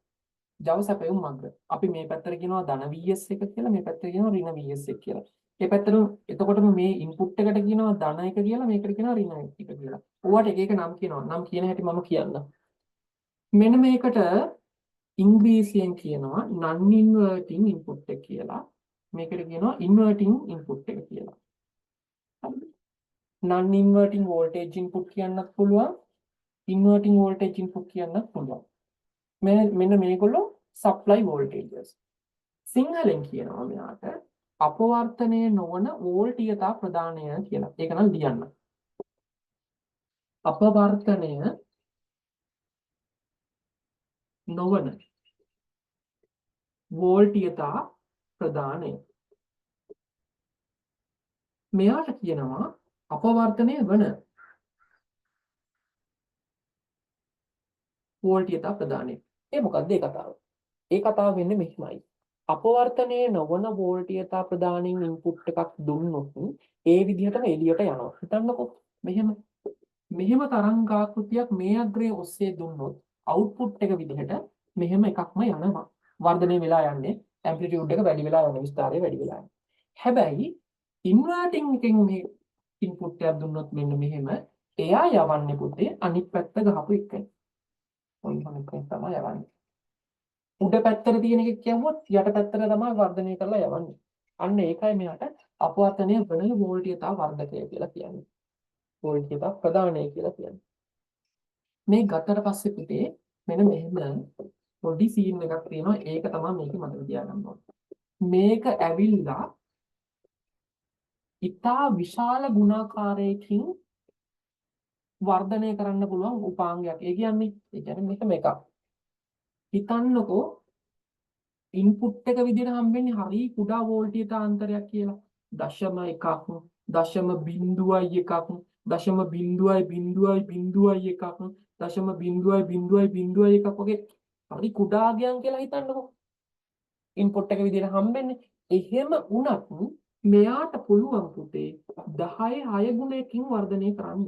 ජව සැපයුම් අග්‍ර. අපි මේ පැත්තට කියනවා ධන VS එක කියලා, මේ පැත්තට කියනවා ඍණ VS එක කියලා. මේ පැත්තට එතකොටම මේ ඉන්පුට් එකට කියනවා ධන එක කියලා, මේකට කියනවා ඍණ එක කියලා. ඕවට එක එක නම් කියනවා. නම් කියන හැටි මම කියන්නම්. මෙන්න මේකට ඉංග්‍රීසියෙන් කියනවා non inverting input එක කියලා. මේකට කියනවා ඉන්වර්ටිං ඉන්පුට් එක කියලා. non inverting voltage input කියන්නත් පුළුවන්. inverting voltage input කියන්නත් පුළුවන්. මෙන්න මේගොල්ලෝ supply voltages. සිංහලෙන් කියනවා මෙයාට අපවර්තනය නොවන වෝල්ටීයතා ප්‍රදානය කියලා. ඒක නම් ලියන්න. අපවර්තනය නොවන වෝල්ටීයතා ප්‍රදානය. මෙයාට කියනවා අපවර්තනය වන වෝල්ටීයතා ප්‍රදානය. ඒ මොකක්ද ඒ කතාව? ඒ කතාව වෙන්නේ මෙහිමයි. අපවර්තනය නොවන වෝල්ටීයතා ප්‍රදානයෙන් ඉන්පුට් එකක් දුන්නොත් ඒ විදිහටම එළියට යනවා. හිතන්නකෝ මෙහෙම තරංගාකෘතියක් මේ අග්‍රයේ ඔස්සේ දුන්නොත් අවුට්පුට් එක විදිහට මෙහෙම එකක්ම යනවා. වර්ධනය වෙලා යන්නේ ඇම්ප්ලිටියුඩ් එක වැඩි වෙලා යන විස්තරය වැඩි වෙලා යනවා. හැබැයි ඉන්වර්ටිං එකෙන් මේ ඉන්පුට් එකක් දුන්නොත් මෙන්න මෙහෙම එයා යවන්නේ පුතේ අනිත් පැත්ත ගහපු එකයි. ඔන්න තමයි යවන්නේ. උඩ පැත්තට තියෙන එක කියවුවොත් යට පැත්තට තමයි වර්ධනය කරලා යවන්නේ. අන්න ඒකයි මෙයාට අපවර්තනය වන වෝල්ටීයතා වර්ධකය කියලා කියන්නේ. වෝල්ටීයතා ප්‍රදානය කියලා කියන්නේ. මේ ගත්තට පස්සේ පුතේ මෙන්න මෙහෙම පොඩි සීන් එකක් තියෙනවා. ඒක තමයි මේකේ මතක තියාගන්න ඕනේ. මේක ඇවිල්ලා ඉතා විශාල ගුණාකාරයකින් වර්ධනය කරන්න පුළුවන් උපාංගයක්. ඒ කියන්නේ මෙහෙම එකක්. හිතන්නකෝ ඉන්පුට් එක විදිහට හම්බෙන්නේ හරි කුඩා වෝල්ටීයතා අන්තරයක් කියලා. 0.1ක් 0.01ක් 0.0001ක් 0.0001ක් වගේ හරි කුඩා ගියන් කියලා හිතන්නකෝ. ඉන්පුට් එක විදිහට හම්බෙන්නේ. එහෙම වුණත් මෙයාට පුළුවන් පුතේ 10 ගුණයකින් වර්ධනය කරන්න.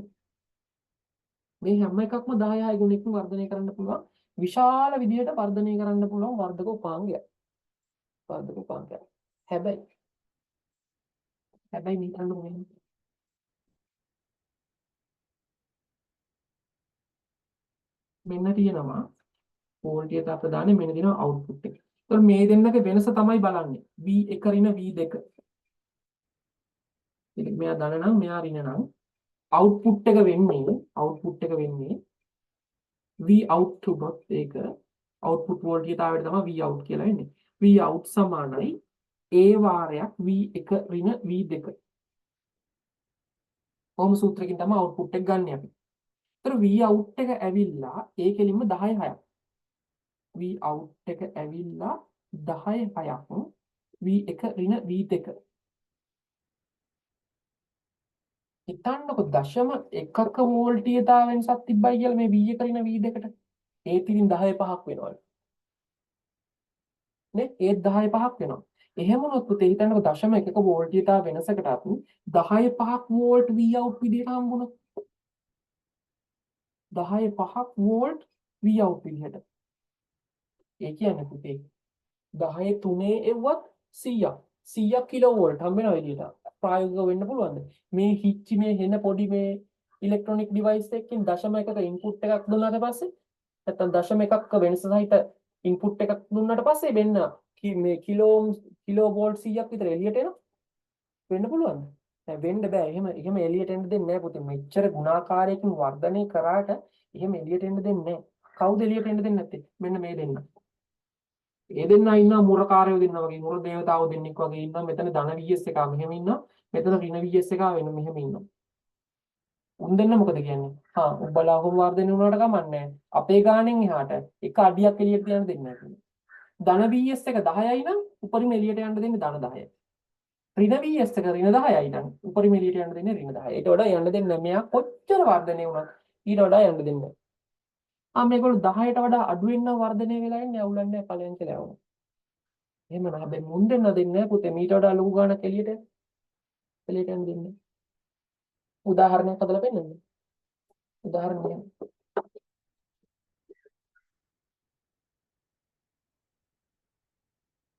මේ හැම එකක්ම 10 ගුණයකින් වර්ධනය කරන්න පුළුවන්. විශාල විදිහට වර්ධනය කරන්න පුළුවන් වර්ධක උපාංගයක්. හැබැයි මෙතන මෙන්න තියෙනවා වෝල්ටීයතා ප්‍රදානය මෙන්න තියෙනවා අවුට්පුට් එක. ඒතකොට මේ දෙන්නක වෙනස තමයි බලන්නේ. V1 ඍණ V2. ඉතින් මෙයා ධන නම් මෙයා ඍණ නම් අවුට්පුට් එක වෙන්නේ V out තුනොත් ඒක අවුට්පුට් වෝල්ටීයතාවයට තමයි V out කියලා එන්නේ. V out සමානයි A වාරයක් V1 ඍණ V2. කොහොම සූත්‍රකින් තමයි අවුට්පුට් එක ගන්න අපි. ඒතර V out එක ඇවිල්ලා ඒකෙලින්ම 10/6ක්. V out එක ඇවිල්ලා 10/6ක් V1 ඍණ V2. හිතන්නකො 0.1ක වෝල්ටීයතාව වෙනසක් තිබ්බයි කියලා මේ V1 ඍණ V2කට. ඒත් ඉතින් 10/5ක් වෙනවා. නේ? ඒත් 10/5ක් වෙනවා. එහෙම වුණොත් පුතේ හිතන්නකො 0.1ක වෝල්ටීයතාව වෙනසකට අපි 10/5ක් වෝල්ට් V out විදිහට හම්බුණොත් 10/5ක් වෝල්ට් V out විදිහට. ඒ කියන්නේ පුතේ 10 3 එව්වත් 100ක් කිලෝ වෝල්ට් හම්බ වෙනවා එළියට. ප්‍රායෝගිකව වෙන්න පුළුවන්ද? මේ හිච්චි මේ හෙන පොඩි මේ ඉලෙක්ට්‍රොනික ඩිවයිස් එකකින් 0.1ක ඉන්පුට් එකක් දුන්නාට පස්සේ නැත්නම් 0.1ක වෙනස සහිත ඉන්පුට් එකක් දුන්නාට පස්සේ වෙන්න මේ කිලෝ වෝල්ට් 100ක් විතර එළියට එනවා. වෙන්න පුළුවන්ද? නෑ වෙන්න බෑ. එහෙම එළියට එන්න දෙන්නේ නෑ පුතේ. මෙච්චර ගුණාකාරයකින් වර්ධනය කරාට එහෙම එළියට එන්න දෙන්නේ නෑ. කවුද එළියට එන්න දෙන්නේ නැත්තේ? මෙන්න මේ දෙන්න. ඒ දෙන්නා ඉන්නවා මුරකාරයෝ දෙන්නා වගේ මුර දේවතාවෝ දෙන්නෙක් වගේ ඉන්නවා. මෙතන ධන VS එකා මෙහෙම ඉන්නවා. මෙතන ඍණ VS එකා වෙන මෙහෙම ඉන්නවා. උන් දෙන්න මොකද කියන්නේ? උඹලා කොහොම වර්ධනය වුණාට කමන්නේ. අපේ ගානෙන් එහාට එක අඩියක් එළියට යන්න දෙන්නේ නැහැ. ධන VS එක 10යි නම් උපරිම එළියට යන්න දෙන්නේ ධන 10යි. ඍණ VS එක ඍණ 10යි නම් උපරිම එළියට යන්න දෙන්නේ ඍණ 10යි. ඊට වඩා යන්න දෙන්නේ නැහැ. මෙයා කොච්චර වර්ධනය වුණත් ඊට වඩා යන්න දෙන්නේ නැහැ. මේගොල්ලෝ 10ට වඩා අඩු වෙනව වර්ධනය වෙලා ඉන්නේ අවුලන්නේ ඵලයන් කියලා යවනවා. එහෙම නෑ. හැබැයි මුන් දෙන්න දෙන්නේ නැහැ පුතේ. මීට වඩා ලොකු ගාණක් එළියට යන්න දෙන්නේ. උදාහරණයක් හදලා පෙන්නන්න. උදාහරණයක්.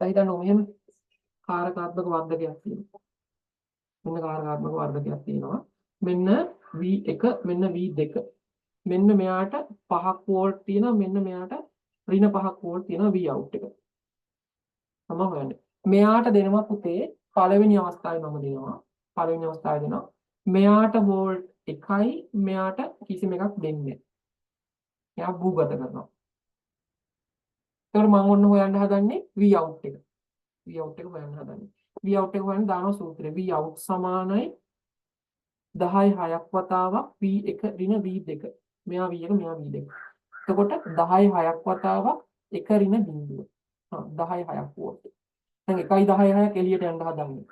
හිතන්න මෙහෙම කාරකාත්මක වර්ධකයක් තියෙනවා. මෙන්න කාරකාත්මක වර්ධකයක් තියෙනවා. මෙන්න V1 මෙන්න V2. මෙන්න මෙයාට 5ක් වෝල්ට් තියෙනවා. මෙන්න මෙයාට ඍණ 5ක් වෝල්ට් තියෙනවා V out එක. තමයි හොයන්නේ. මෙයාට දෙනවා පුතේ පළවෙනි අවස්ථාවේ මම දෙනවා. පළවෙනි අවස්ථාවේ දෙනවා. මෙයාට වෝල්ට් 1යි මෙයාට කිසිම එකක් දෙන්නේ නැහැ. එයා භූගත කරනවා. ඒකට මම ඔන්න හොයන්න හදන්නේ V out එක. V out එක හොයන්න හදන්නේ. V out එක හොයන්න දානවා සූත්‍රය. V out සමානයි 10 6ක් වතාවක් V1 ඍණ V2. මෙයා V1 මෙයා V2. එතකොට 10 6ක් වතාවක් 1 ඍණ බිඳුව. 10 6ක් වෝල්ට්. දැන් 1යි 10 6ක් එළියට යන්න හදන්නේ.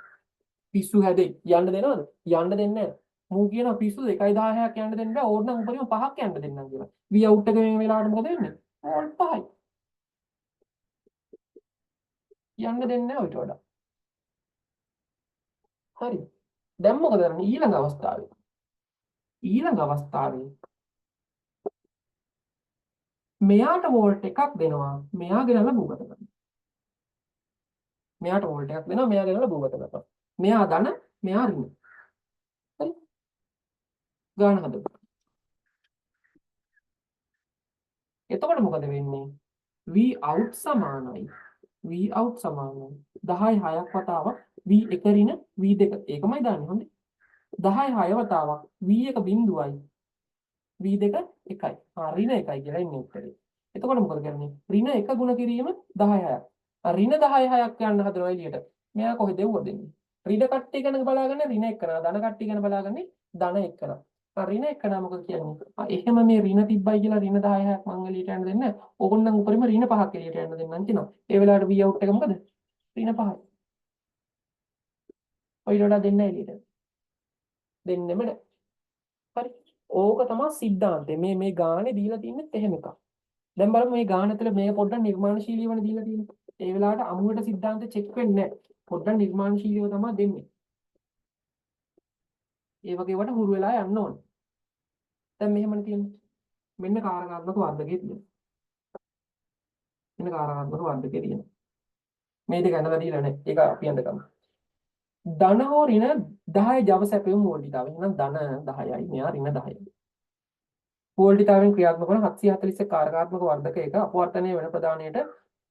පිස්සු හැදෙයි. යන්න දෙනවද? යන්න දෙන්නේ නැහැ. මූ කියනවා පිස්සු 1යි 10ක් යන්න දෙන්න බෑ. ඕනනම් උඩරිම 5ක් යන්න දෙන්නම් කියලා. V out එක මේ වෙලාවට මොකද වෙන්නේ? වෝල්ට් 5යි. යන්න දෙන්නේ නැහැ ඊට වඩා. හරි. දැන් මොකද කරන්නේ ඊළඟ අවස්ථාවේ? ඊළඟ අවස්ථාවේ මෙයාට වෝල්ට් එකක් දෙනවා. මෙයා ගෙනල්ලා භූගත කරනවා. මෙයාට වෝල්ට් එකක් දෙනවා. මෙයා ගෙනල්ලා භූගත කරනවා. මෙයා ධන, මෙයා ඍණ. හරි. ගාන හදමු. එතකොට මොකද වෙන්නේ? V out සමානයි. V out සමානයි 10 6ක් වතාවක් V1 ඍණ V2. ඒකමයි දාන්නේ හොඳේ. 10 6 වතාවක් V1 බිඳුවයි V2 1යි. ඍණ 1යි කියලා එන්නේ උත්තරේ. එතකොට මොකද කරන්නේ? ඍණ 1 ගුණ කිරීම 10 6ක්. ඍණ 10 6ක් යන්න හදනවා එළියට. මෙයා කොහෙද එව්ව දෙන්නේ? ඍණ කට්ටිය ගැන බලාගන්න ඍණ 1 කරා. ධන කට්ටිය ගැන බලාගන්නේ ධන 1 කරා. ඍණ 1 කරා මොකද කියන්නේ? එහෙම මේ ඍණ තිබ්බයි කියලා ඍණ 10 6ක් මං එළියට යන්න දෙන්නේ නැහැ. ඕගොල්ලන් උඩරිම ඍණ 5ක් එළියට යන්න දෙන්නම් කියනවා. ඒ වෙලාවට V out එක මොකද? ඍණ 5යි. ඔය වඩා දෙන්න එළියට. දෙන්නෙම නැහැ. හරි. ඕක තමයි સિદ્ધාන්තය. මේ ගානේ දීලා තින්නේ එහෙම එකක්. දැන් බලමු මේ ගාන ඇතුලේ මේ පොඩ්ඩක් නිර්මාණශීලීවන දීලා තියෙන්නේ. ඒ වෙලාවට අමුවට સિદ્ધාන්ත චෙක් වෙන්නේ නැහැ. පොඩ්ඩක් නිර්මාණශීලීව තමයි දෙන්නේ. ඒ වගේ වට හුරු වෙලා යන්න ඕනේ. දැන් මෙහෙමනේ තියෙන්නේ. මෙන්න කාරකාත්මක වර්ධකයේ තියෙනවා. මෙන්න කාරකාත්මක වර්ධකයේ තියෙනවා. මේ දෙක යනවා දීලා නැහැ. ඒක අපි යන්න ගමු. ධන හෝ ඍණ 10 ජව සැපයුම් වෝල්ටිතාවය. එහෙනම් ධන 10යි මෙයා ඍණ 10යි. වෝල්ටිතාවෙන් ක්‍රියාත්මක වන 741 කාරකාත්මක වර්ධකයක අපවර්තනය වෙන ප්‍රදානයට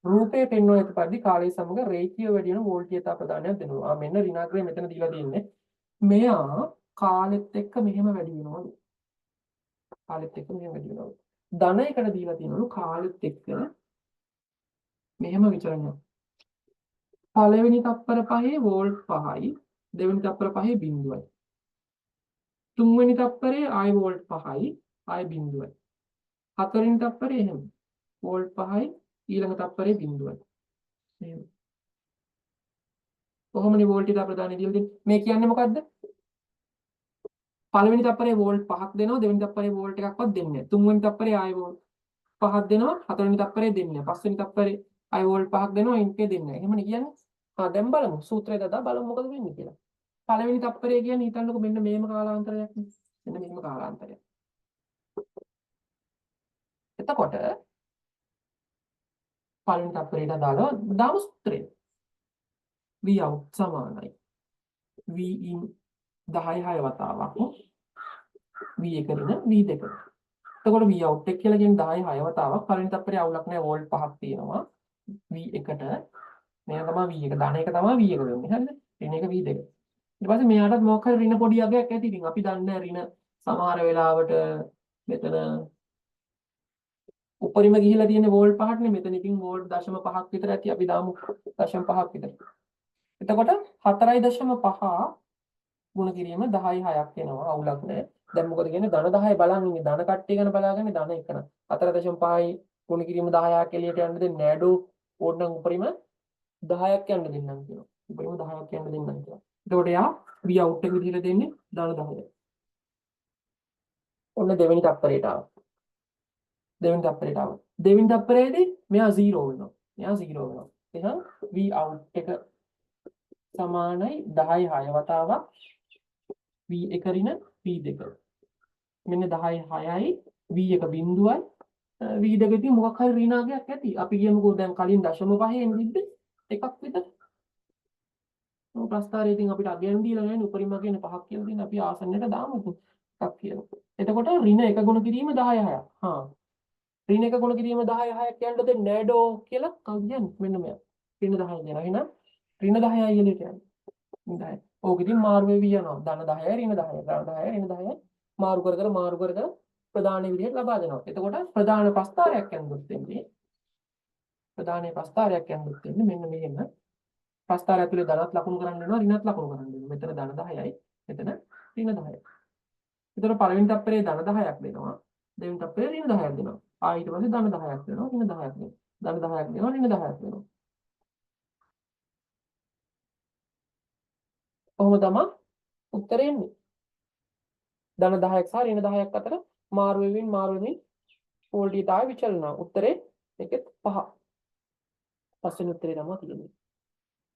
රූපයේ පෙන්වන ඇති පරිදි කාලය සමග රේඛීය වැඩි වෙන වෝල්ටීයතා ප්‍රදානයක් දෙනවා. මෙන්න ඍණාග්‍රය මෙතන දීලා තියෙන්නේ. මෙයා කාලෙත් එක්ක මෙහෙම වැඩි වෙනවලු. කාලෙත් එක්ක මෙහෙම වැඩි වෙනවලු. ධන එකට දීලා තියෙනවලු කාලෙත් එක්ක මෙහෙම විචලනයක්. පළවෙනි තප්පර පහේ වෝල්ට් 5යි, දෙවෙනි තප්පර පහේ බිඳුවයි. තුන්වෙනි තප්පරේ ආයි වෝල්ට් 5යි, ආයි බිඳුවයි. හතරවෙනි තප්පරේ එහෙම. වෝල්ට් 5යි, ඊළඟ තප්පරේ බිඳුවයි. එහෙම. කොහොමද වෝල්ටීයතා ප්‍රදානය දීලා දෙන්නේ? මේ කියන්නේ මොකද්ද? පළවෙනි තප්පරේ වෝල්ට් 5ක් දෙනවා, දෙවෙනි තප්පරේ වෝල්ට් එකක්වත් දෙන්නේ නැහැ. තුන්වෙනි තප්පරේ ආයි වෝල්ට් 5ක් දෙනවා, හතරවෙනි තප්පරේ දෙන්නේ නැහැ. පස්වෙනි තප්පරේ ආයි වෝල්ට් 5ක් දෙනවා, ඉන්කේ දෙන්නේ නැහැ. එහෙමනේ කියන්නේ. දැන් බලමු සූත්‍රය දදා බලමු මොකද වෙන්නේ කියලා. පළවෙනි තප්පරය කියන්නේ හිතන්නකෝ මෙන්න මේම කාලාන්තරයක් නේ. මෙන්න මේම කාලාන්තරයක්. එතකොට පළවෙනි තප්පරයට දාලා දාමු සූත්‍රය. V out සමානයි V in 10 6 වතාවක් V1 ඍණ V2. එතකොට V out එක කියලා කියන්නේ 10 6 වතාවක් පළවෙනි තප්පරේ අවුලක් නැහැ වෝල්ට් 5ක් තියෙනවා. V1ට මෙයා තමයි V1 ධන එක තමයි V1 වෙන්නේ. හරිද? ඍණ එක V2. ඊට පස්සේ මෙයාටත් මොකක් හරි ඍණ පොඩි අගයක් ඇති. ඉතින් අපි දන්නේ ඍණ සමහර වෙලාවට මෙතන උඩරිම ගිහිලා තියෙන වෝල්ට් 5ක්නේ. මෙතන ඉතින් වෝල්ට් 0.5ක් විතර ඇති. අපි දාමු 0.5ක් විතර. එතකොට 4.5 ගුණ කිරීම 10යි 6ක් එනවා. අවුලක් නැහැ. දැන් මොකද කියන්නේ ධන 10 බලන් ඉන්නේ. ධන කට්ටිය ගැන බලාගන්නේ ධන එක න. 4.5යි ගුණ කිරීම 10ක් එළියට යන්න දෙන්නේ නෑඩෝ. ඕනනම් උඩරිම 10ක් යන්න දෙන්නම් කියනවා. උඩරිම 10ක් යන්න දෙන්නම් කියනවා. එතකොට යා V out එක විදිහට දෙන්නේ ධන 10යි. ඔන්න දෙවෙනි තප්පරයට ආවා. දෙවෙනි තප්පරයට ආවා. දෙවෙනි තප්පරයේදී මෙයා 0 වෙනවා. මෙයා 0 වෙනවා. එහෙනම් V out එක සමානයි 10 6 වතාවක් V1 ඍණ V2. මෙන්න 10 6යි V1 බිඳුවයි V2 ඉතින් මොකක් හරි ඍණාගයක් ඇති. අපි කියමුකෝ දැන් කලින් 0.5 නිද්ද එකක් විතර. මොකක් ප්‍රස්තාරයේ ඉතින් අපිට අගයන් දීලා නැහැ නේ. උපරිම අගයන් 5ක් කියලා දෙන අපි ආසන්නයට දාමුකෝ. එකක් කියලා. එතකොට ඍණ 1 ගුණ කිරීම 10 6ක්. ඍණ 1 ගුණ කිරීම 10 6ක් යන්න දෙන්නේ නෑඩෝ කියලා කවුද කියන්නේ? මෙන්න මෙයා. ඍණ 10 දෙනවා. එහෙනම් ඍණ 10යි එළියට යන්නේ. ඍණ 10. ඕක ඉතින් මාරු වෙවි යනවා. ධන 10යි ඍණ 10යි. ධන 10යි ඍණ 10යි මාරු කර කර ප්‍රධාන විදිහට ලබා දෙනවා. එතකොට ප්‍රධාන ප්‍රස්ථාරයක් යනකොට වෙන්නේ ප්‍රධානයේ ප්‍රස්ථාරයක් යනකොට වෙන්නේ මෙන්න මෙහෙම. ප්‍රස්ථාරය ඇතුලේ ධනත් ලකුණු කරන්න වෙනවා ඍණත් ලකුණු කරන්න වෙනවා. මෙතන ධන 10යි. මෙතන ඍණ 10යි. එතකොට පළවෙනි තප්පරේ ධන 10ක් දෙනවා. දෙවෙනි තප්පරේ ඍණ 10ක් දෙනවා. ඊට පස්සේ ධන 10ක් දෙනවා ඍණ 10ක් දෙනවා. ධන 10ක් දෙනවා ඍණ 10ක් දෙනවා. කොහොම තමයි උත්තරේ එන්නේ. ධන 10ක් සහ ඍණ 10ක් අතර මාරු වෙමින් පොල්ටියතාවය විචලන වෙනවා. උත්තරේ එකෙත් 5. පස්වෙනි උත්තරේ තමයි තියෙන්නේ.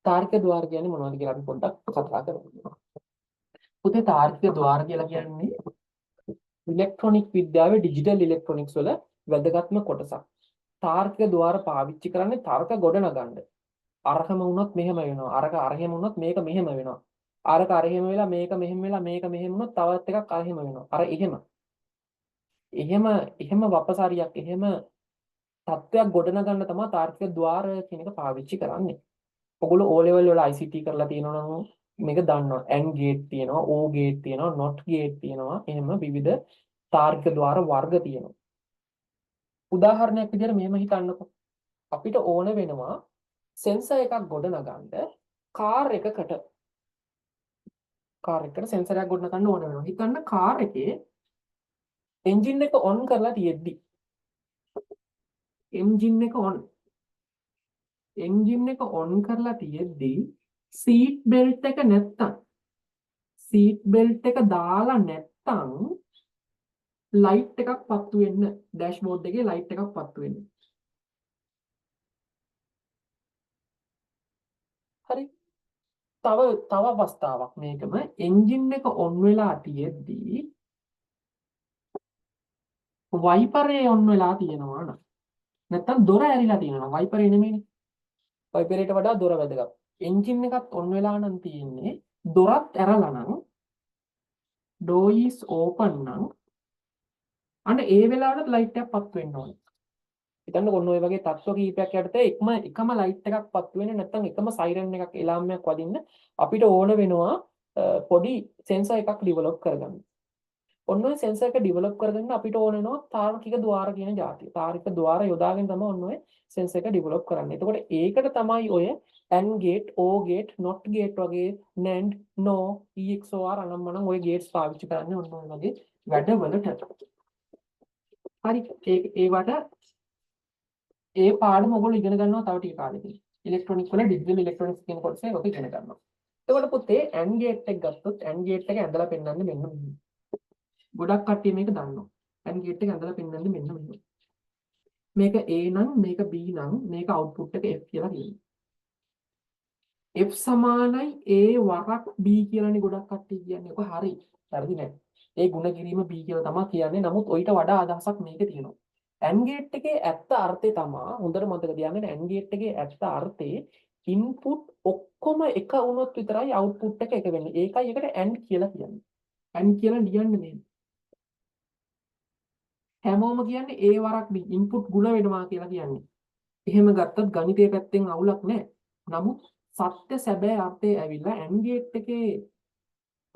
තාර්කික ద్వාර කියන්නේ මොනවද කියලා අපි පොඩ්ඩක් කතා කරමු. පුතේ තාර්කික ద్వාර කියලා කියන්නේ ඉලෙක්ට්‍රොනික විද්‍යාවේ ඩිජිටල් ඉලෙක්ට්‍රොනික්ස් වල වැදගත්ම කොටසක්. තාර්කික ద్వාර පාවිච්චි කරන්නේ තර්ක ගොඩනගන්න. අරකම වුණොත් මෙහෙම වෙනවා. අරක අරහෙම වුණොත් මේක මෙහෙම වෙනවා. අරක අරහෙම වෙලා මේක මෙහෙම වෙලා මේක මෙහෙම වුණොත් තවත් එකක් අරහෙම වෙනවා. අර එහෙම වපසාරියක් එහෙම තත්ත්වයක් ගොඩනගන්න තමයි තාර්කික ద్వාර කියන එක පාවිච්චි කරන්නේ. ඔගොල්ලෝ O level වල ICT කරලා තියෙනවා නම් මේක දන්නවා. AND gate තියෙනවා, OR gate තියෙනවා, NOT gate තියෙනවා. එහෙම විවිධ තාර්කික ద్వාර වර්ග තියෙනවා. උදාහරණයක් විදිහට මෙහෙම හිතන්නකෝ. අපිට ඕන වෙනවා සෙන්සර් එකක් ගොඩනගන්න කාර් එකකට සෙන්සර් එකක් ගොඩනගන්න ඕන වෙනවා. හිතන්න කාර් එකේ එන්ජින් එක ඔන් කරලා තියෙද්දි එන්ජින් එක ඔන් කරලා තියෙද්දි සීට් බෙල්ට් එක දාලා නැත්තම් ලයිට් එකක් පත්තු වෙන්න ඩෑෂ්බෝඩ් එකේ ලයිට් එකක් පත්තු වෙන්න. හරි. තව අවස්ථාවක් මේකම එන්ජින් එක ඔන් වෙලා තියෙද්දි වයිපරේ ඔන් වෙලා තියෙනවා නම් නැත්තම් දොර ඇරිලා තියෙනවා. වයිපරේ නෙමෙයිනේ. වයිපරේට වඩා දොර වැදගත්. එන්ජින් එකත් ඔන් වෙලා නම් තියෙන්නේ දොරත් ඇරලා නම් door is open නම් අන්න ඒ වෙලාවට ලයිට් එකක් පත් වෙන්න ඕනේ. හිතන්න ඔන්න ඔය වගේ තත්ත්ව කීපයක් යටතේ එකම ලයිට් එකක් පත් වෙන්නේ නැත්නම් එකම සයිරන් එකක් එලාම්යක් වදින්න අපිට ඕන වෙනවා පොඩි සෙන්සර් එකක් ඩිවලොප් කරගන්න. ඔන්න ඔය සෙන්සර් එක ඩිවලොප් කරගන්න අපිට ඕන වෙනවා තාර්කික ద్వාර කියන જાතිය. තාර්කික ద్వාර යොදාගෙන තමයි ඔන්න ඔය සෙන්සර් එක ඩිවලොප් කරන්නේ. එතකොට ඒකට තමයි ඔය AND gate, OR gate, NOT gate වගේ NAND, NOR, EXOR අනම්මනම් ඔය ගේට්ස් පාවිච්චි කරන්නේ ඔන්න ඔය වගේ වැඩවලට. හරි. ඒ පාඩම ඔයගොල්ලෝ ඉගෙන ගන්නවා තව ටික කාලෙකින්. ඉලෙක්ට්‍රොනික වල ඩිජිටල් ඉලෙක්ට්‍රොනික්ස් කියන කොටසේ ඔක ඉගෙන ගන්නවා. එතකොට පුතේ AND gate එක ගත්තොත් AND gate එක ඇඳලා පෙන්නන්නේ මෙන්න මෙහෙම. ගොඩක් කට්ටිය මේක දන්නවා. AND gate එක ඇඳලා පෙන්නන්නේ මෙන්න මෙහෙම. මේක A නම් මේක B නම් මේක output එක F කියලා කියනවා. F සමානයි A වරක් B කියලානේ ගොඩක් කට්ටිය කියන්නේ. ඔක හරි. හරිද නෑ? ඒ ಗುಣ කිරීම B කියලා තමයි කියන්නේ. නමුත් ඔయిత වඩා අදහසක් මේකේ තියෙනවා. AND gate එකේ ඇත්ත අර්ථය තමයි හොඳට මතක තියාගන්න AND gate එකේ ඇත්ත අර්ථය input ඔක්කොම එක වුණොත් විතරයි output එක වෙන්නේ. ඒකයි එකට AND කියලා කියන්නේ. AND කියලා ලියන්නේ මේ. හැමෝම කියන්නේ A වරක් B input ಗುಣ වෙනවා කියලා කියන්නේ. එහෙම ගත්තත් ගණිතයේ පැත්තෙන් අවුලක් නැහැ. නමුත් සත්‍ය සැබෑ අර්ථය ඇවිල්ලා AND gate එකේ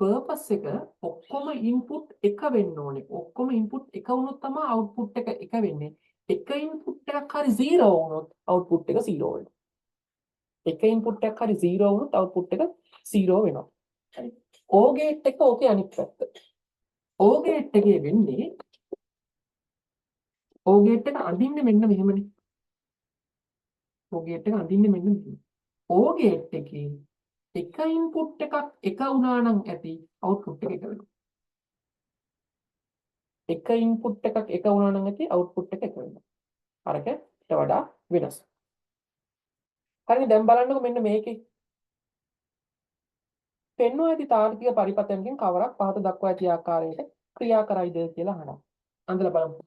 purpose එක ඔක්කොම input එක වෙන්න ඕනේ. ඔක්කොම input එක වුණොත් තමයි output එක වෙන්නේ. එක input එකක් හරි 0 වුණොත් output එක 0 වෙනවා. එක input එකක් හරි 0 වුණොත් output එක 0 වෙනවා. හරි. OR gate එක ඕකේ අනිත් පැත්ත. OR gate එකේ වෙන්නේ OR gate එක අඳින්නේ මෙන්න මෙහෙමනේ. OR gate එක අඳින්නේ මෙන්න මෙහෙම. OR gate එකේ එක ඉන්පුට් එකක් එක වුණා නම් ඇති අවුට්පුට් එක එක වෙනවා. එක ඉන්පුට් එකක් එක වුණා නම් ඇති අවුට්පුට් එක එක වෙනවා. අරකට වඩා වෙනස්. හරිනේ දැන් බලන්නකො මෙන්න මේකේ. පෙන්වුවා ඇති තාර්කික පරිපථයන්ගෙන් කවරක් පහත දක්වා ඇති ආකාරයට ක්‍රියා කරයිද කියලා අහනවා. අඳලා බලමු.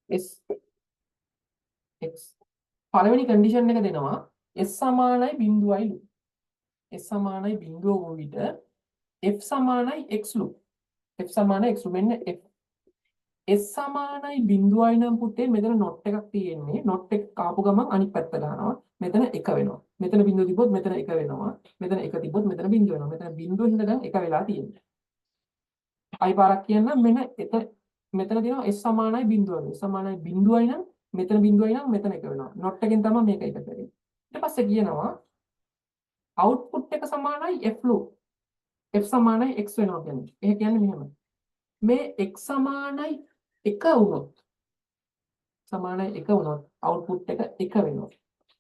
S x පළවෙනි කන්ඩිෂන් එක දෙනවා S සමානයි 0යි ලු. S සමානයි 0 වූ විට F සමානයි x ලු. F සමානයි x ලු. මෙන්න F S සමානයි 0යි නම් පුතේ මෙතන not එකක් තියෙන්නේ. not එක කාපු ගමන් අනිත් පැත්ත ගන්නවා. මෙතන 1 වෙනවා. මෙතන 0 තිබ්බොත් මෙතන 1 වෙනවා. මෙතන 1 තිබ්බොත් මෙතන 0 වෙනවා. මෙතන 0 හින්දා දැන් 1 වෙලා තියෙන්නේ. අයි පාරක් කියන්නම් මෙන්න මෙතන තියෙනවා S සමානයි 0යි. S සමානයි 0යි නම් මෙතන 0යි නම් මෙතන 1 වෙනවා. not එකෙන් තමයි මේක එක කරන්නේ. ඊට පස්සේ කියනවා output එක සමානයි F ලු. F සමානයි x වෙනවා කියන්නේ. ඒ කියන්නේ මෙහෙම. මේ x සමානයි 1 වුණොත් සමානයි 1 වුණොත් output එක 1 වෙනවා.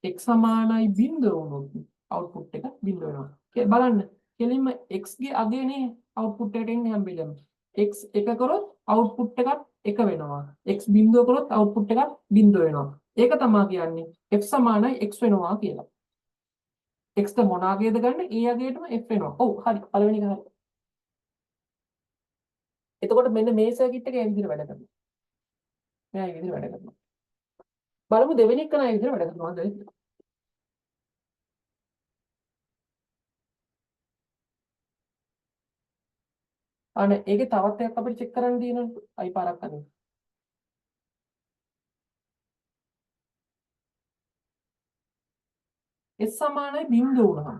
x සමානයි 0 වුණොත් output එක 0 වෙනවා. බලන්න. කෙලින්ම x ගේ අගයනේ output එකට එන්නේ හැම වෙලෙම. x 1 කරොත් output එකත් 1 වෙනවා. x 0 කරොත් output එකත් 0 වෙනවා. ඒක තමයි කියන්නේ f සමානයි x වෙනවා කියලා. x ට මොන අගයද ගන්න? a අගයටම f වෙනවා. ඔව් හරි. පළවෙනි එක හරි. එතකොට මෙන්න මේ සර්කිට් එක ඒ විදිහට වැඩ කරනවා. මෙයා ඒ විදිහට වැඩ කරනවා. බලමු දෙවෙනි එක නෑ ඒ විදිහට වැඩ කරනවාද? අනේ ඒකේ තවත් එකක් අපිට චෙක් කරන්න තියෙනවනේ. අයි පාරක් අනේ. S සමානයි 0 වුණාම.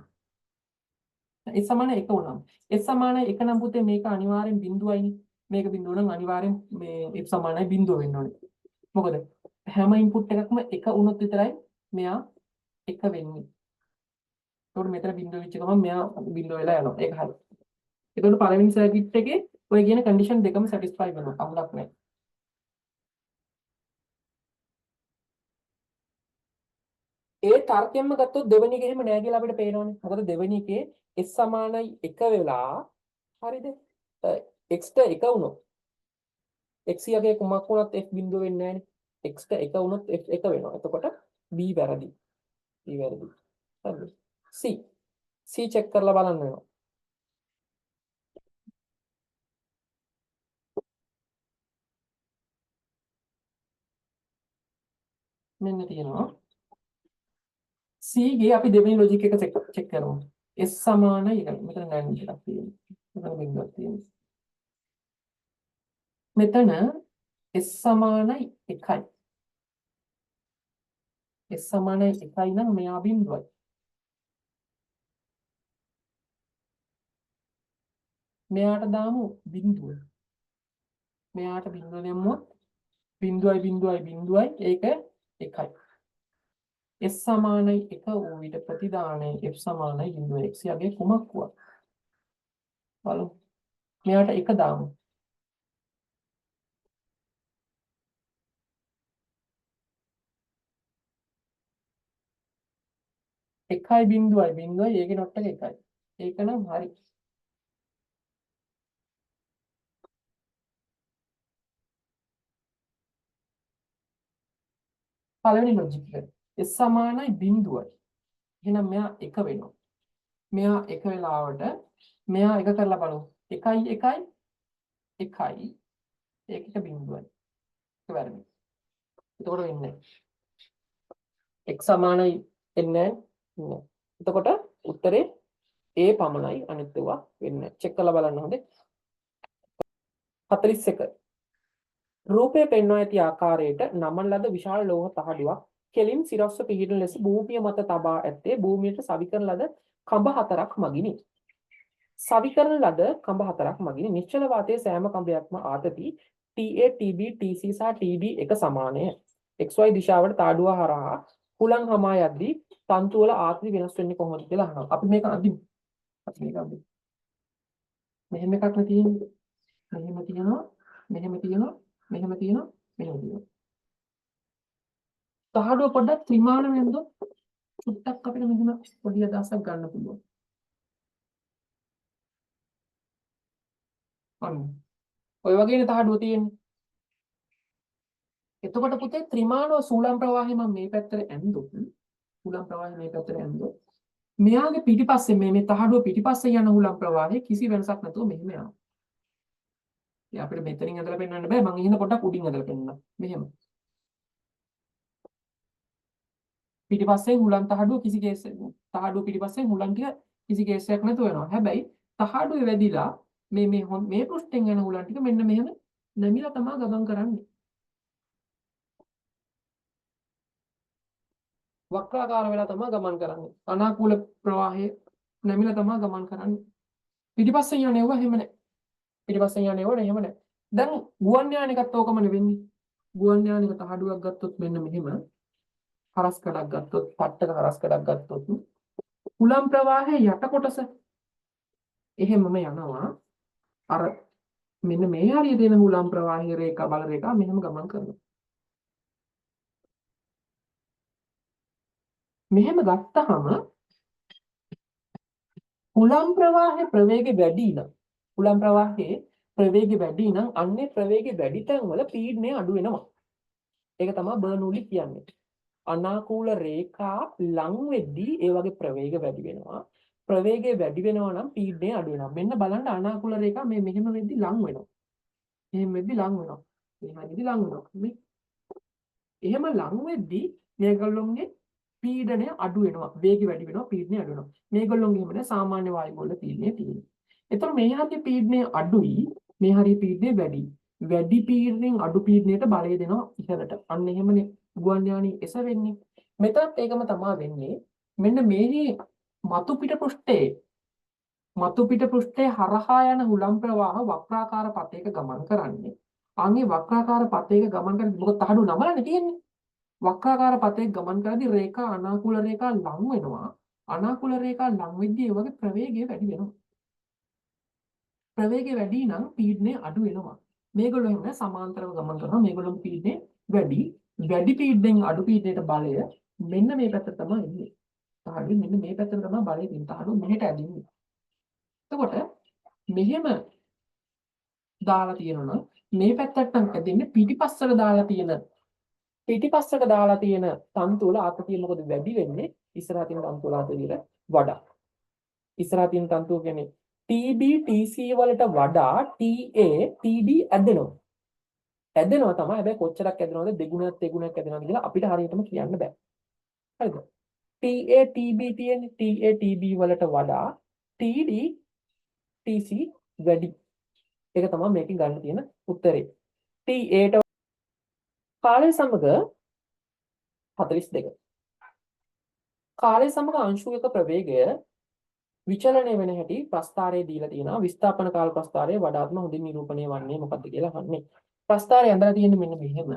S සමානයි 1 වුණාම. S සමානයි 1 නම් පුතේ මේක අනිවාර්යෙන් 0යිනේ. මේක 0 නම් අනිවාර්යෙන් මේ F සමානයි 0 වෙන්න ඕනේ. මොකද හැම ඉන්පුට් එකක්ම 1 වුණොත් විතරයි මෙයා 1 වෙන්නේ. ඒකට මෙතන 0 වෙච්ච ගමන් මෙයා 0 වෙලා යනවා. ඒක හරි. ඒකට පළවෙනි සර්කිට් එකේ ඔය කියන කන්ඩිෂන් දෙකම සැටිස්ෆයි වෙනවා. අහුලක් නැහැ. ඒ තර්කයෙන්ම ගත්තොත් දෙවෙනි එක එහෙම නෑ කියලා අපිට පේනවනේ. මොකද දෙවෙනි එකේ S සමානයි 1 වෙලා හරිද? x ට 1 වුණොත් x යගේ කුමක් වුණත් f බිඳුව වෙන්නේ නෑනේ. x ට 1 වුණොත් f 1 වෙනවා. එතකොට b වැරදි. b වැරදි. හරිද? c චෙක් කරලා බලන්න වෙනවා. මෙන්න තියෙනවා. c ගේ අපි දෙවෙනි ලොජික් එක චෙක් කරමු. s සමානයි 1. මෙතන නැන් එකක් තියෙනවා. මෙතන බිඳුවක් තියෙනවා. මෙතන s සමානයි 1යි. s සමානයි 1යි නම් මෙයා බිඳුවයි. මෙයාට දාමු බිඳුව. මෙයාට බිඳුව දැම්මොත් බිඳුවයි ඒක 1යි. s සමානයි 1 වූ විට ප්‍රතිදානය f සමානයි 0. x යගේ කුමක් වුවත්. බලමු. මෙයාට 1 දාමු. එකයි බිඳුවයි ඒකේ not එක 1යි. ඒක නම් හරි. පළවෙනි ලොජික් එක. s සමානයි 0යි. එහෙනම් මෙයා 1 වෙනවා. මෙයා 1 වෙලාවට මෙයා 1 කරලා බලමු. 1යි 1යි බිඳුවයි. ඒක වැරදි. එතකොට වෙන්නේ x සමානයි එන්නේ නැහැ. එතකොට උත්තරේ a පමණයි අනිත් ඒවා වෙන්නේ. චෙක් කරලා බලන්න හොඳේ. 41 රූපය පෙන්වා ඇති ආකාරයට නමන ලද විශාල ලෝහ තහඩුවක් කෙලින් සිරස්ව පිහිටන ලෙස භූමිය මත තබා ඇත්තේ භූමියට සවිකරන ලද කඹ 4ක් මගිනි. සවිකරන ලද කඹ 4ක් මගිනි. නිශ්චල වාතයේ සෑම කඹයක්ම ආතති TA TB TC සහ TD එක සමානය. XY දිශාවට තාඩුව හරහා හුලං හමා යද්දී තන්තු වල ආකෘති වෙනස් වෙන්නේ කොහොමද කියලා අහනවා. අපි මේක අඳිමු. මෙහෙම එකක් නේ තියෙන්නේ. මෙහෙම තියෙනවා. තහඩුව පොඩ්ඩක් ත්‍රිමාන වෙනදොත් චුට්ටක් අපිට මෙහෙම පොඩි අදහසක් ගන්න පුළුවන්. අන්න. ඔය වගේනේ තහඩුව තියෙන්නේ. එතකොට පුතේ ත්‍රිමානව සූලම් ප්‍රවාහය මම මේ පැත්තට ඇන්දොත් හුලම් ප්‍රවාහය මේ පැත්තට ඇන්දොත් මෙයාගේ පිටිපස්සේ මේ තහඩුව පිටිපස්සේ යන හුලම් ප්‍රවාහය කිසි වෙනසක් නැතුව මෙහෙම යනවා. ඒ අපිට මෙතනින් ඇදලා පෙන්වන්න බෑ. මම ඉන්න පොඩ්ඩක් උඩින් ඇදලා පෙන්නන්න. මෙහෙම. පිටිපස්සේ හුලම් තහඩුව තහඩුව පිටිපස්සේ හුලම් ටික කිසි කේස් එකක් නැතුව වෙනවා. හැබැයි තහඩුවේ වැදිලා මේ පෘෂ්ඨයෙන් යන හුලන් ටික මෙන්න මෙහෙම නැමිලා තමයි ගමන් කරන්නේ. වක්‍රාකාර වෙලා තමයි ගමන් කරන්නේ. අනාකූල ප්‍රවාහයේ නැමිලා තමයි ගමන් කරන්නේ. පිටිපස්සෙන් යන ඒවා එහෙම නැහැ. පිටිපස්සෙන් යන ඒවා එහෙම නැහැ. දැන් ගුවන් යානිකත් ඕකමනේ වෙන්නේ. ගුවන් යානික තහඩුවක් ගත්තොත් මෙන්න මෙහෙම හරස් කඩක් ගත්තොත්, පට්ටක හරස් කඩක් ගත්තොත් හුලම් ප්‍රවාහයේ යට කොටස එහෙමම යනවා. අර මෙන්න මේ හරිය දෙන හුලම් ප්‍රවාහයේ රේඛා බල රේඛා මෙහෙම ගමන් කරනවා. මෙහෙම ගත්තහම හුලම් ප්‍රවාහයේ ප්‍රවේගය වැඩි නම් හුලම් ප්‍රවාහයේ ප්‍රවේගය වැඩි නම් අන්නේ ප්‍රවේගය වැඩි තැන් වල පීඩනය අඩු වෙනවා. ඒක තමයි බර්නූලි කියන්නේ. අනාකූල රේඛා ලං වෙද්දී ඒ වගේ ප්‍රවේග වැඩි වෙනවා. ප්‍රවේගය වැඩි වෙනවා නම් පීඩනය අඩු වෙනවා. මෙන්න බලන්න අනාකූල රේඛා මෙහෙම වෙද්දී ලං වෙනවා. එහෙම වෙද්දී ලං වෙනවා. එහෙම වෙද්දී ලං වෙනවා. මේ එහෙම ලං වෙද්දී මේගොල්ලොන්ගේ පීඩනය අඩු වෙනවා. වේගය වැඩි වෙනවා, පීඩනය අඩු වෙනවා. මේගොල්ලොන්ගේ එහෙම නේ සාමාන්‍ය වායු වල පීඩනය තියෙන්නේ. එතකොට මේ හරිය පීඩනය අඩුයි, මේ හරිය පීඩනය වැඩි. වැඩි පීඩනයෙන් අඩු පීඩනයට බලය දෙනවා ඉහළට. අන්න එහෙමනේ ගුවන් යානි එස වෙන්නේ. මෙතනත් ඒකම තමයි වෙන්නේ. මෙන්න මේ මතු පිට පෘෂ්ඨයේ හරහා යන හුලම් ප්‍රවාහ වක්‍රාකාර පතයක ගමන් කරන්නේ. අනේ වක්‍රාකාර පතයක ගමන් කරද්දී මොකද තහඩු නමලන්නේ තියෙන්නේ. වක්‍රාකාර පතයක ගමන් කරද්දී රේඛා අනාකූල රේඛා ලං වෙනවා. අනාකූල රේඛා ලං වෙද්දී ඒ වගේ ප්‍රවේගය වැඩි වෙනවා. ප්‍රවේගය වැඩි නම් පීඩනය අඩු වෙනවා. මේගොල්ලෝ එහෙම සමාන්තරව ගමන් කරනවා. මේගොල්ලෝ පීඩනය වැඩි පීඩනයෙන් අඩු පීඩනයට බලය මෙන්න මේ පැත්තට තමයි එන්නේ. තහඩු මෙන්න මේ පැත්තට තමයි බලය දෙන්නේ. තහඩු මෙහෙට ඇදින්නේ. එතකොට මෙහෙම දාලා තියෙනවා මේ පැත්තට නම් ඇදින්නේ පිටිපස්සට දාලා තියෙන තන්තු වල ආතතිය මොකද වැඩි වෙන්නේ ඉස්සරහ තියෙන තන්තු වල ආතතියට වඩා. ඉස්සරහ තියෙන තන්තුව කියන්නේ TB TC වලට වඩා TA TD ඇදෙනවා. ඇදෙනවා තමයි. හැබැයි කොච්චරක් ඇදෙනවද දෙගුණයක් තෙගුණයක් ඇදෙනවද කියලා අපිට හරියටම කියන්න බෑ. හරිද? TA TB තියෙන්නේ TA TB වලට වඩා TD TC වැඩි. ඒක තමයි මේකෙන් ගන්න තියෙන උත්තරේ. TA කාලය සමග 42. කාලය සමග අංශුවක ප්‍රවේගය විචලනය වෙන හැටි ප්‍රස්ථාරයේ දීලා තියෙනවා. විස්ථාපන කාල ප්‍රස්ථාරය වඩාත්ම හොඳින් නිරූපණය වන්නේ මොකක්ද කියලා අහන්නේ. ප්‍රස්ථාරය ඇඳලා තියෙන්නේ මෙන්න මෙහෙම.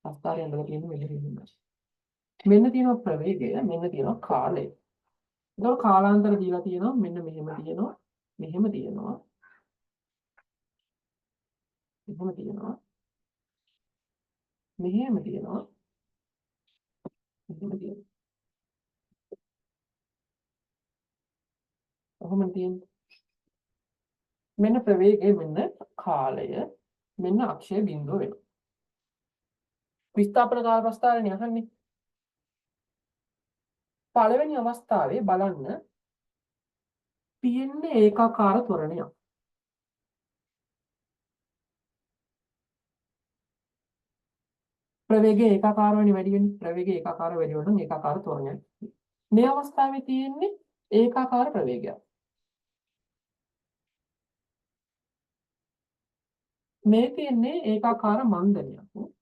ප්‍රස්ථාරය ඇඳලා තියෙන්නේ මෙන්න මෙහෙම. මෙන්න තියෙනවා ප්‍රවේගය, මෙන්න තියෙනවා කාලය. ඒතකොට කාලාන්තර දීලා තියෙනවා මෙන්න මෙහෙම තියෙනවා. මෙහෙම තියෙනවා. මෙහෙම තියෙනවා. මෙහෙම තියෙනවා. මෙහෙම තියෙනවා. කොහොමද තියෙන්නේ? මෙන්න ප්‍රවේගය, මෙන්න කාලය, මෙන්න අක්ෂය බිඳුව වෙනවා. විස්ථාපන කාල ප්‍රස්ථාරණය අහන්නේ. පළවෙනි අවස්ථාවේ බලන්න තියෙන්නේ ඒකාකාර ත්වරණයක්. ප්‍රවේගය ඒකාකාර වෙන්නේ වැඩි වෙන්නේ. ප්‍රවේගය ඒකාකාර වැඩි වෙනවා ඒකාකාර ත්වරණයක්. මේ අවස්ථාවේ තියෙන්නේ ඒකාකාර ප්‍රවේගයක්. මේ තියෙන්නේ ඒකාකාර මන්දනයක්.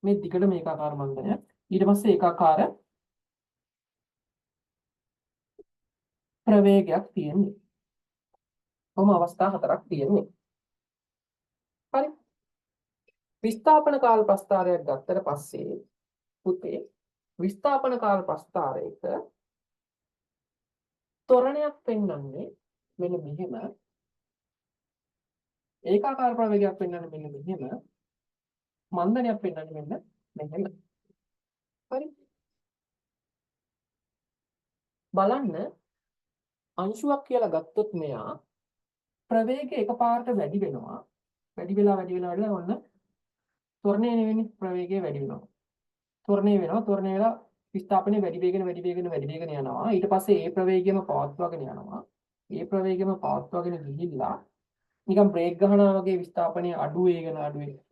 මේ දිගටම ඒකාකාර මන්දනයක්. ඊට පස්සේ ඒකාකාර ප්‍රවේගයක් තියෙන්නේ. කොහොම අවස්ථා හතරක් තියෙන්නේ. හරි. විස්ථාපන කාල ප්‍රස්ථාරයක් ගත්තට පස්සේ පුතේ විස්ථාපන කාල ප්‍රස්ථාරයක ත්වරණයක් පෙන්වන්නේ මෙන්න මෙහෙම. ඒකාකාර ප්‍රවේගයක් පෙන්වන්නේ මෙන්න මෙහෙම. මන්දනයක් පෙන්වන්නේ මෙන්න මෙහෙම. හරි. බලන්න අංශුවක් කියලා ගත්තොත් මෙයා ප්‍රවේගය එකපාරට වැඩි වෙනවා. වැඩි වෙලා ඔන්න ත්වරණය නෙවෙන්නේ ප්‍රවේගය වැඩි වෙනවා. ත්වරණය වෙලා විස්ථාපනය වැඩි වේගන යනවා. ඊට පස්සේ ඒ ප්‍රවේගයම පවත්වාගෙන යනවා. ඒ ප්‍රවේගයම පවත්වාගෙන ගිහිල්ලා නිකන් බ්‍රේක් ගහනවා වගේ විස්ථාපනය අඩු වේගන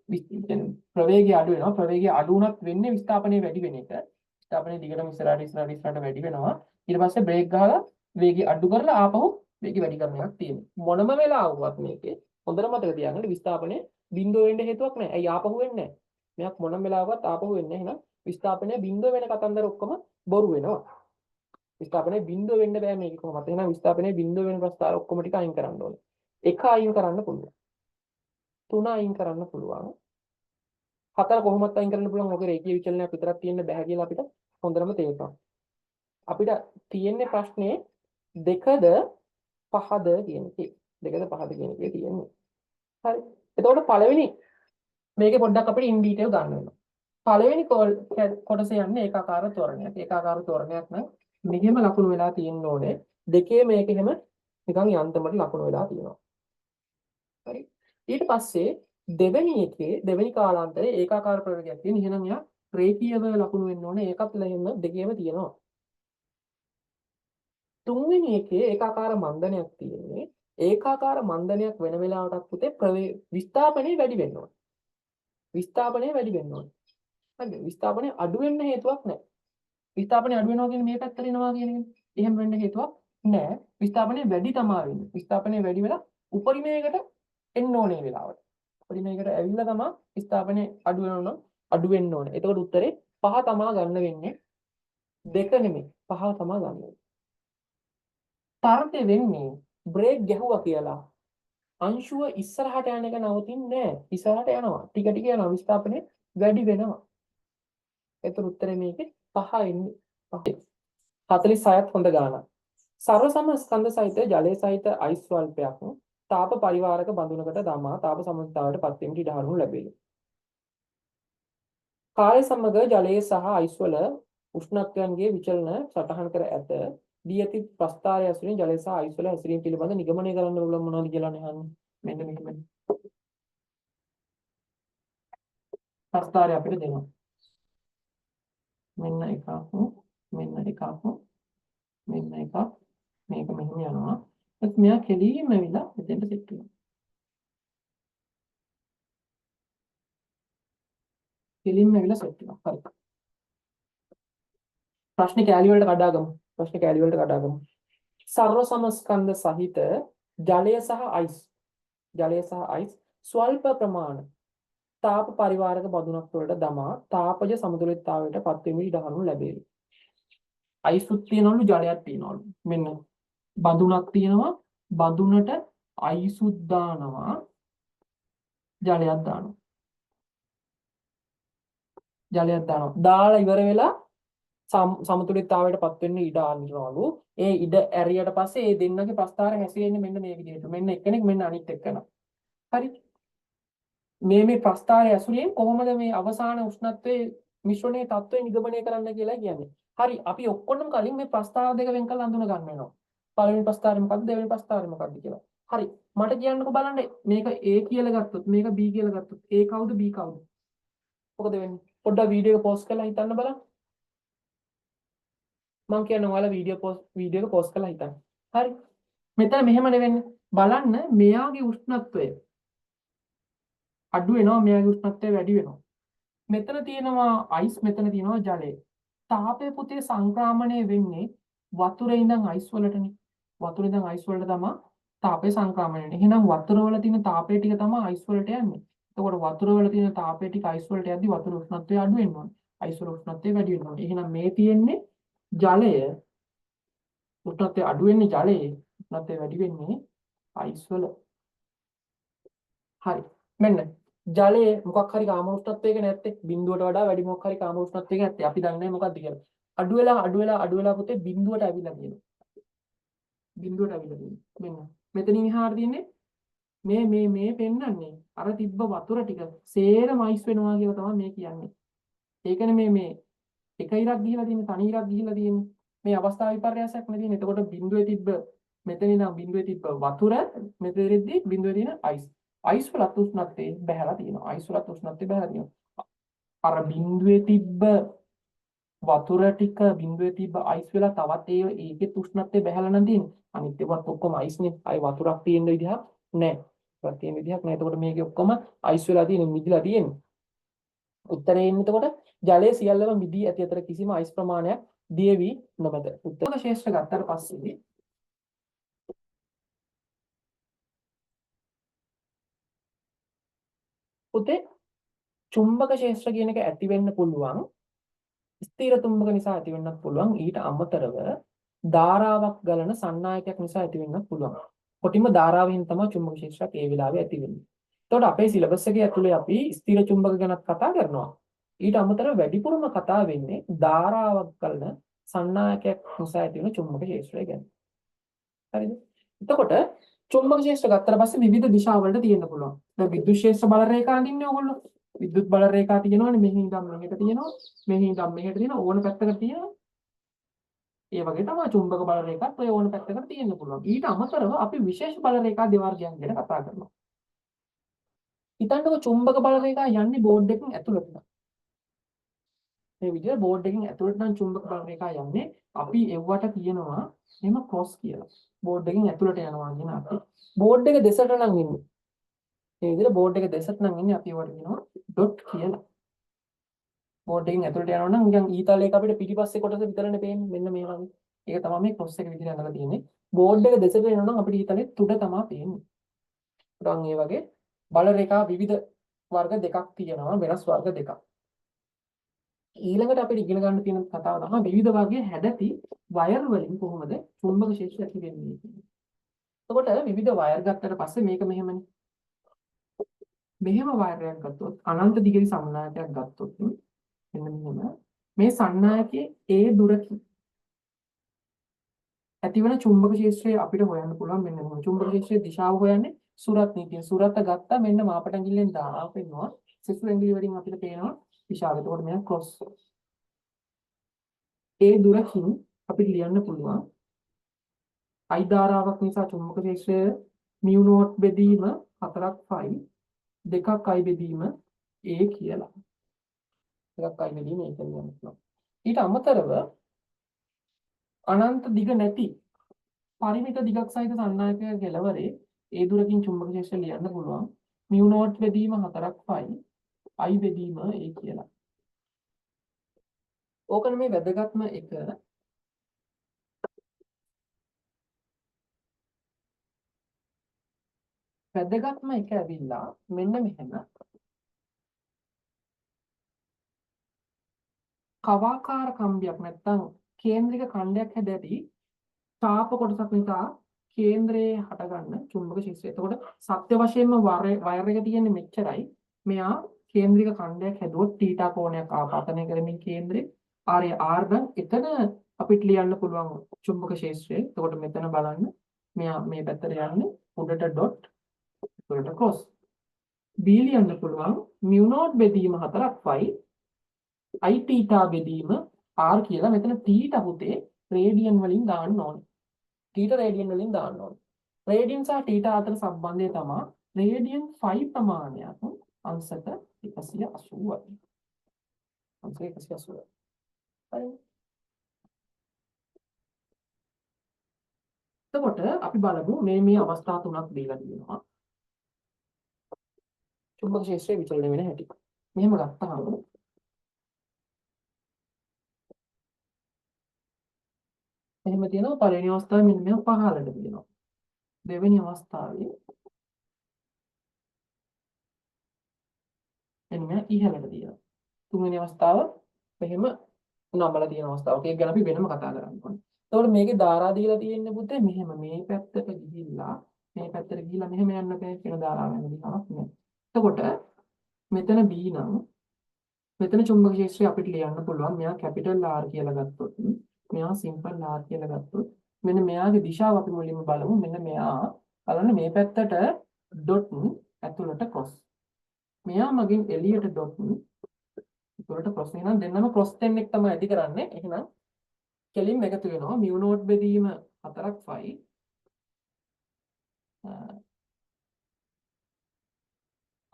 ප්‍රවේගය අඩු වෙනවා. ප්‍රවේගය අඩු වුණත් වෙන්නේ විස්ථාපනය වැඩි වෙන එක. විස්ථාපනය දිගටම ඉස්සරහට වැඩි වෙනවා. ඊට පස්සේ බ්‍රේක් ගහලා වේගය අඩු කරලා ආපහු වේගය වැඩි කරන එකක් තියෙනවා. මොනම වෙලාවකවත් මේකේ හොඳට මතක තියාගන්න විස්ථාපනය බිඳුව වෙන්න හේතුවක් නැහැ. ඇයි ආපහු වෙන්නේ නැහැ? මෙයක් මොනම වෙලාවකවත් ආපහු වෙන්නේ නැහැ. එහෙනම් විස්ථාපනය බිඳුව වෙන කතන්දර ඔක්කොම බොරු වෙනවා. විස්ථාපනය බිඳුව වෙන්න බෑ මේක කොහොමද? එහෙනම් විස්ථාපනය බිඳුව වෙන ප්‍රස්තාර ඔක්කොම ටික අයින් කරන්න ඕනේ. 1 අයින් කරන්න පුළුවන්. 3 අයින් කරන්න පුළුවන්. 4 කොහොමද අයින් කරන්න පුළුවන්? ඔක රේඛීය විචලනයක් විතරක් තියෙන්න බෑ කියලා අපිට හොඳටම තේරෙනවා. අපිට තියෙන්නේ ප්‍රශ්නේ 2ද 5ද කියන එකේ. 2ද 5ද කියන එකේ තියෙන්නේ. හරි. එතකොට පළවෙනි මේකේ පොඩ්ඩක් අපිට ඉන් ඩීටේල් ගන්න වෙනවා. පළවෙනි කොටස යන්නේ ඒකාකාර ත්වරණයක්. ඒකාකාර ත්වරණයක් නම් මෙහෙම ලකුණු වෙලා තියෙන්න ඕනේ. දෙකේ මේක එහෙම නිකන් යන්තමට ලකුණු වෙලා තියෙනවා. හරි. ඊට පස්සේ දෙවෙනි එකේ දෙවෙනි කාලාන්තරයේ ඒකාකාර ප්‍රවේගයක් තියෙන. එහෙනම් යා රේඛීයව ලකුණු වෙන්න ඕනේ. ඒකත් ලෙහෙම දෙකේම තියෙනවා. තුන්වෙනි එකේ ඒකාකාර මන්දනයක් තියෙන්නේ. ඒකාකාර මන්දනයක් වෙන වෙලාවටත් පුතේ විස්ථාපනය වැඩි වෙන්න ඕනේ. විස්ථාපනය වැඩි වෙන්න ඕනේ. හරිද? විස්ථාපනය අඩු වෙන්න හේතුවක් නැහැ. විස්ථාපනය අඩු වෙනවා කියන්නේ මේ පැත්තට එනවා කියන එක. එහෙම වෙන්න හේතුවක් නැහැ. විස්ථාපනය වැඩි තමයි වෙන්නේ. විස්ථාපනය වැඩි වෙලා උපරිමයකට එන්න ඕනේ වෙලාවට. උපරිමයකට ඇවිල්ලා තමයි විස්ථාපනය අඩු වෙනවා අඩු වෙන්න ඕනේ. එතකොට උත්තරේ 5 තමයි ගන්න වෙන්නේ. 2 නෙමෙයි 5 තමයි ගන්න වෙන්නේ. තරතේ වෙන්නේ බ්‍රේක් ගැහුවා කියලා අංශුව ඉස්සරහට යන එක නවතින්නේ නැහැ. ඉස්සරහට යනවා. ටික ටික යනවා. විස්ථාපනය වැඩි වෙනවා. ඒතර උත්තරේ මේකේ 5 එන්නේ. 46ත් හොඳ ගානක්. සර්ව සම ස්කන්ධ සහිත ජලයේ සහිත අයිස් ස්වල්පයක් තාප පරිවාරක බඳුනකට දමා තාප සමන්තාවට පත් වීමට ඉඩ හරිනු ලැබේ. කාලය සමග ජලයේ සහ අයිස් වල උෂ්ණත්වයන්ගේ විචලන සටහන් කර ඇත. දී ඇති ප්‍රස්ථාරය ඇසුරින් ජලය සහ අයිස් වල හැසිරීම පිළිබඳ නිගමනය කරන්න පුළුවන් මොනවද කියලා අහන්නේ. මෙන්න මේක. ප්‍රස්ථාරය අපිට දෙනවා. මෙන්න එකක් මෙන්න එකක් මෙන්න එකක් මේක මෙහෙම යනවා. ඒත් මෙයා කෙලින්ම ඇවිල්ලා මෙතෙන්ට සෙට් වෙනවා. කෙලින්ම ඇවිල්ලා සෙට් වෙනවා. හරි. ප්‍රශ්නේ කැලි වලට කඩාගමු. ප්‍රශ්නේ කැලි වලට කඩාගමු. සර්ව සමස්කන්ධ සහිත ජලය සහ අයිස් ස්වල්ප ප්‍රමාණ තාප පරිවාරක බඳුනක් වලට දමා තාපජ සමතුලිතතාවයට පත් වෙමින් ඉඩ හරිනු ලැබේ. අයිසුත් තියනවලු ජලයක් තියනවලු. මෙන්න බඳුනක් තියෙනවා. බඳුනට අයිසුත් දානවා ජලයක් දානවා. දාලා ඉවර වෙලා සමතුලිතතාවයට පත් වෙන්න ඉඩ අරිනවලු. ඒ ඉඩ ඇරියට පස්සේ ඒ දෙන්නගේ ප්‍රස්ථාර හැසිරෙන්නේ මෙන්න මේ විදිහට. මෙන්න එක්කෙනෙක් මෙන්න අනිත් එක්කෙනා. හරි. මේ ප්‍රස්ථාරය ඇසුරින් කොහොමද මේ අවසාන උෂ්ණත්වයේ මිශ්‍රණයේ තත්ත්වය නිගමනය කරන්න කියලා කියන්නේ. හරි. අපි ඔක්කොම කලින් මේ ප්‍රස්ථාර දෙක වෙන් කරලා අඳුන ගන්න වෙනවා. පළවෙනි ප්‍රස්ථාරය මොකක්ද දෙවෙනි ප්‍රස්ථාරය මොකක්ද කියලා. හරි. මට කියන්නකෝ බලන්න මේක A කියලා ගත්තොත් මේක B කියලා ගත්තොත් A කවුද B කවුද? මොකද වෙන්නේ? පොඩ්ඩක් වීඩියෝ එක පෝස් කරලා හිතන්න බලන්න. මම කියන්නේ ඔයාලා වීඩියෝ එක පෝස් කරලා හිතන්න. හරි. මෙතන මෙහෙම නෙවෙන්නේ. බලන්න මෙයාගේ උෂ්ණත්වය අඩු වෙනවා මෙයාගේ උෂ්ණත්වය වැඩි වෙනවා. මෙතන තියෙනවා අයිස් මෙතන තියෙනවා ජලය. තාපය පුතේ සංක්‍රමණය වෙන්නේ වතුරේ ඉඳන් අයිස් වලටනේ. වතුරේ ඉඳන් අයිස් වලට තමයි තාපය සංක්‍රමණය වෙන්නේ. එහෙනම් වතුර වල තියෙන තාපය ටික තමයි අයිස් වලට යන්නේ. එතකොට වතුර වල තියෙන තාපය ටික අයිස් වලට යද්දි වතුර උෂ්ණත්වය අඩු වෙනවා. අයිස් වල උෂ්ණත්වය වැඩි වෙනවා. එහෙනම් මේ තියෙන්නේ ජලය උෂ්ණත්වය අඩු වෙන්නේ ජලයේ උෂ්ණත්වය වැඩි වෙන්නේ අයිස් වල. හරි. මෙන්න ජලයේ මොකක් හරි කාම උෂ්ණත්වයක නැත්තේ බිඳුවට වඩා වැඩි මොකක් හරි කාම උෂ්ණත්වයක නැත්තේ අපි දන්නේ මොකක්ද කියලා. අඩු වෙලා පුතේ බිඳුවට ඇවිල්ලා තියෙනවා. බිඳුවට ඇවිල්ලා තියෙනවා. මෙන්න මෙතනින් එහාට තියෙන්නේ මේ පෙන්නන්නේ අර තිබ්බ වතුර ටික සේරම අයිස් වෙනවා කියලා තමයි මේ කියන්නේ. ඒකනේ මේ එක ඉරක් ගිහිලා තියෙන්නේ තනි ඉරක් ගිහිලා තියෙන්නේ. මේ අවස්ථා විපර්යාසයක් නේ තියෙන්නේ. එතකොට බිඳුවේ තිබ්බ මෙතන ඉඳන් බිඳුවේ තිබ්බ වතුර මෙතෙරිද්දි බිඳුවේ තියෙන අයිස් වලත් උෂ්ණත්වය බහැලා තියෙනවා. අයිස් වලත් උෂ්ණත්වය බහැලා තියෙනවා. අර බිඳුවේ තිබ්බ වතුර ටික බිඳුවේ තිබ්බ අයිස් වෙලා තවත් ඒකේ උෂ්ණත්වය බහැලා නම් තියෙන්නේ. අනිත් ඒවත් ඔක්කොම අයිස්නේ. අය වතුරක් තියෙන විදිහක් නැහැ. මොකක්වත් තියෙන විදිහක් නෑ. එතකොට මේකේ ඔක්කොම අයිස් වෙලා තියෙන මිදිලා තියෙන්නේ. උත්තරේ එන්නේ එතකොට ජලයේ සියල්ලම මිදී ඇති අතර කිසිම අයිස් ප්‍රමාණයක් දිය වී නොමැත. උත්තර ශේෂ්ත්‍ර ගත්තට පස්සේ උතේ චුම්බක ශේෂ්ත්‍ර කියන එක ඇති වෙන්න පුළුවන්. ස්ථීර චුම්බක නිසා ඇති වෙන්නත් පුළුවන්. ඊට අමතරව ධාරාවක් ගලන සන්නායකයක් නිසා ඇති වෙන්නත් පුළුවන්. කොටිම ධාරාවෙන් තමයි චුම්බක ශේෂ්ත්‍රයක් ඒ වෙලාවේ ඇති වෙන්නේ. එතකොට අපේ සිලබස් එකේ ඇතුලේ අපි ස්ථීර චුම්බක ගැන කතා කරනවා. ඊට අමතරව වැඩිපුරම කතා වෙන්නේ ධාරාවක් ගලන සන්නායකයක් නිසා ඇති වෙන චුම්බක ශේෂ්ත්‍රය ගැන. හරිද? එතකොට චුම්බක ශේෂ්ත්‍ර ගත්තට පස්සේ විවිධ දිශාවලට තියෙන්න පුළුවන්. දැන් විද්‍යුත් ශේෂ්ත්‍ර බල රේඛා අඳින්නේ ඕගොල්ලෝ. විද්‍යුත් බල රේඛා තියෙනවනේ මෙහි ඉඳන් මෙහෙට තියෙනවා. මෙහි ඉඳන් මෙහෙට තියෙනවා. ඕන පැත්තකට තියෙනවා. ඒ වගේ තමයි චුම්බක බල රේඛාත් ඔය ඕන පැත්තකට තියෙන්න පුළුවන්. ඊට අමතරව අපි විශේෂ බල රේඛා දෙවර්ගයන් ගැන කතා කරනවා. හිතන්නකො චුම්බක බල රේඛා යන්නේ බෝඩ් එකකින් ඇතුළට. මේ විදිහට බෝඩ් එකකින් ඇතුළට නම් චුම්බක බල රේඛා යන්නේ අපි එව්වට කියනවා එහෙම ක්‍රොස් කියලා. බෝඩ් එකකින් ඇතුළට යනවා කියන අපි. බෝඩ් එක දෙසට නම් ඉන්නේ. මේ විදිහට බෝඩ් එක දෙසට නම් ඉන්නේ අපි ඒවට කියනවා ඩොට් කියලා. බෝඩ් එකකින් ඇතුළට යනවා නම් නිකන් ඊතලයක අපිට පිටිපස්සේ කොටස විතරනේ පේන්නේ. මෙන්න මේ වගේ. ඒක තමයි මේ ක්‍රොස් එක විදිහට අඳලා තියෙන්නේ. බෝඩ් එක දෙසට යනවා නම් අපිට ඊතලේ තුඩ තමයි පේන්නේ. උඩන් ඒ වගේ බල රේඛා විවිධ වර්ග දෙකක් තියෙනවා. වෙනස් වර්ග දෙකක්. ඊළඟට අපිට ඉගෙන ගන්න තියෙන කතාව තමයි විවිධ වර්ගයේ හැඩති වයර් වලින් කොහොමද චුම්බක ශේෂ්ත්‍රය ඇති වෙන්නේ කියන්නේ. එතකොට විවිධ වයර් ගත්තට පස්සේ මේක මෙහෙමනේ. මෙහෙම වයරයක් ගත්තොත් අනන්ත දිගිරි සම්නායකයක් ගත්තොත් මෙන්න මෙහෙම මේ සන්නායකයේ ඒ දුරකින් ඇතිවන චුම්බක ශේෂ්ත්‍රය අපිට හොයන්න පුළුවන් මෙන්න මෙහෙම. චුම්බක ශේෂ්ත්‍රයේ දිශාව හොයන්නේ සුරත් නීතිය. සුරත ගත්තා මෙන්න මාපට ඇඟිල්ලෙන් දාලා පෙන්නවා. සිසු ඇඟිලි වලින් අපිට පේනවා දිශාව. එතකොට මෙයා ක්‍රොස්. ඒ දුරකින් අපිට ලියන්න පුළුවන් I ධාරාවක් නිසා චුම්බක ශේෂ්ත්‍රය mu not බෙදීම 4ක් phi 2ක් I බෙදීම A කියලා. 2ක් I බෙදීම A කියලා ලියන්න පුළුවන්. ඊට අමතරව අනන්ත දිග නැති පරිමිත දිගක් සහිත සන්නායකයේ කෙළවරේ ඒ දුරකින් චුම්බක ශේෂ්ත්‍රය ලියන්න පුළුවන් mu not බෙදීම 4ක් phi I බෙදීම A කියලා. ඕකනේ මේ වැදගත්ම එක. වැදගත්ම එක ඇවිල්ලා මෙන්න මෙහෙම කවාකාර කම්බියක් නැත්තම් කේන්ද්‍රික ඛණ්ඩයක් හැදැති තාප කොටසක් නිසා කේන්ද්‍රයේ හටගන්න චුම්බක ශේෂ්ත්‍රය. එතකොට සත්‍ය වශයෙන්ම වයර් එක තියෙන්නේ මෙච්චරයි. මෙයා කේන්ද්‍රික ඛණ්ඩයක් හැදුවොත් තීටා කෝණයක් ආපතනය කරමින් කේන්ද්‍රේ R නම් එතන අපිට ලියන්න පුළුවන් චුම්බක ශේෂ්ත්‍රය. එතකොට මෙතන බලන්න මෙයා මේ පැත්තට යන්නේ උඩට ඩොට් උඩට ක්‍රොස්. B ලියන්න පුළුවන් mu not බෙදීම 4ක් phi I තීටා බෙදීම R කියලා. මෙතන තීටා පුතේ රේඩියන් වලින් දාන්න ඕනේ. තීටා රේඩියන් වලින් දාන්න ඕනේ. රේඩියන් සහ තීටා අතර සම්බන්ධය තමයි රේඩියන් 5 ප්‍රමාණයක් අංශක 180යි. අංශක 180යි. හරි. එතකොට අපි බලමු මේ අවස්ථා තුනක් දීලා තියෙනවා. චුම්බක ශේෂ්ත්‍රය විචලනය වෙන හැටි. මෙහෙම ගත්තාම එහෙම තියෙනවා. පළවෙනි අවස්ථාවේ මෙන්න මෙහෙම පහළට තියෙනවා. දෙවෙනි අවස්ථාවේ මෙන්න මෙහෙම ඉහළට තියෙනවා. තුන්වෙනි අවස්ථාව මෙහෙම නම්බලා තියෙන අවස්ථාවක්. ඒක ගැන අපි වෙනම කතා කරන්න ඕනේ. එතකොට මේකේ ධාරා දීලා තියෙන්නේ පුතේ මෙහෙම මේ පැත්තට ගිහිල්ලා මේ පැත්තට ගිහිල්ලා මෙහෙම යන්න බෑ කියන ධාරාවක් නෙවෙයි. එතකොට මෙතන B නම් මෙතන චුම්බක ශේෂ්ත්‍රය අපිට ලියන්න පුළුවන්. මෙයා කැපිටල් R කියලා ගත්තොත් මෙයා සිම්පල් R කියලා ගත්තොත් මෙන්න මෙයාගේ දිශාව අපි මුලින්ම බලමු. මෙන්න මෙයා බලන්න මේ පැත්තට ඩොට් ඇතුළට ක්‍රොස්. මෙයා මගින් එළියට ඩොට් ඇතුළට ක්‍රොස්. එහෙනම් දෙන්නම ක්‍රොස් 10 එක තමයි ඇති කරන්නේ. එහෙනම් කෙලින්ම එකතු වෙනවා mu not බෙදීම 4ක් phi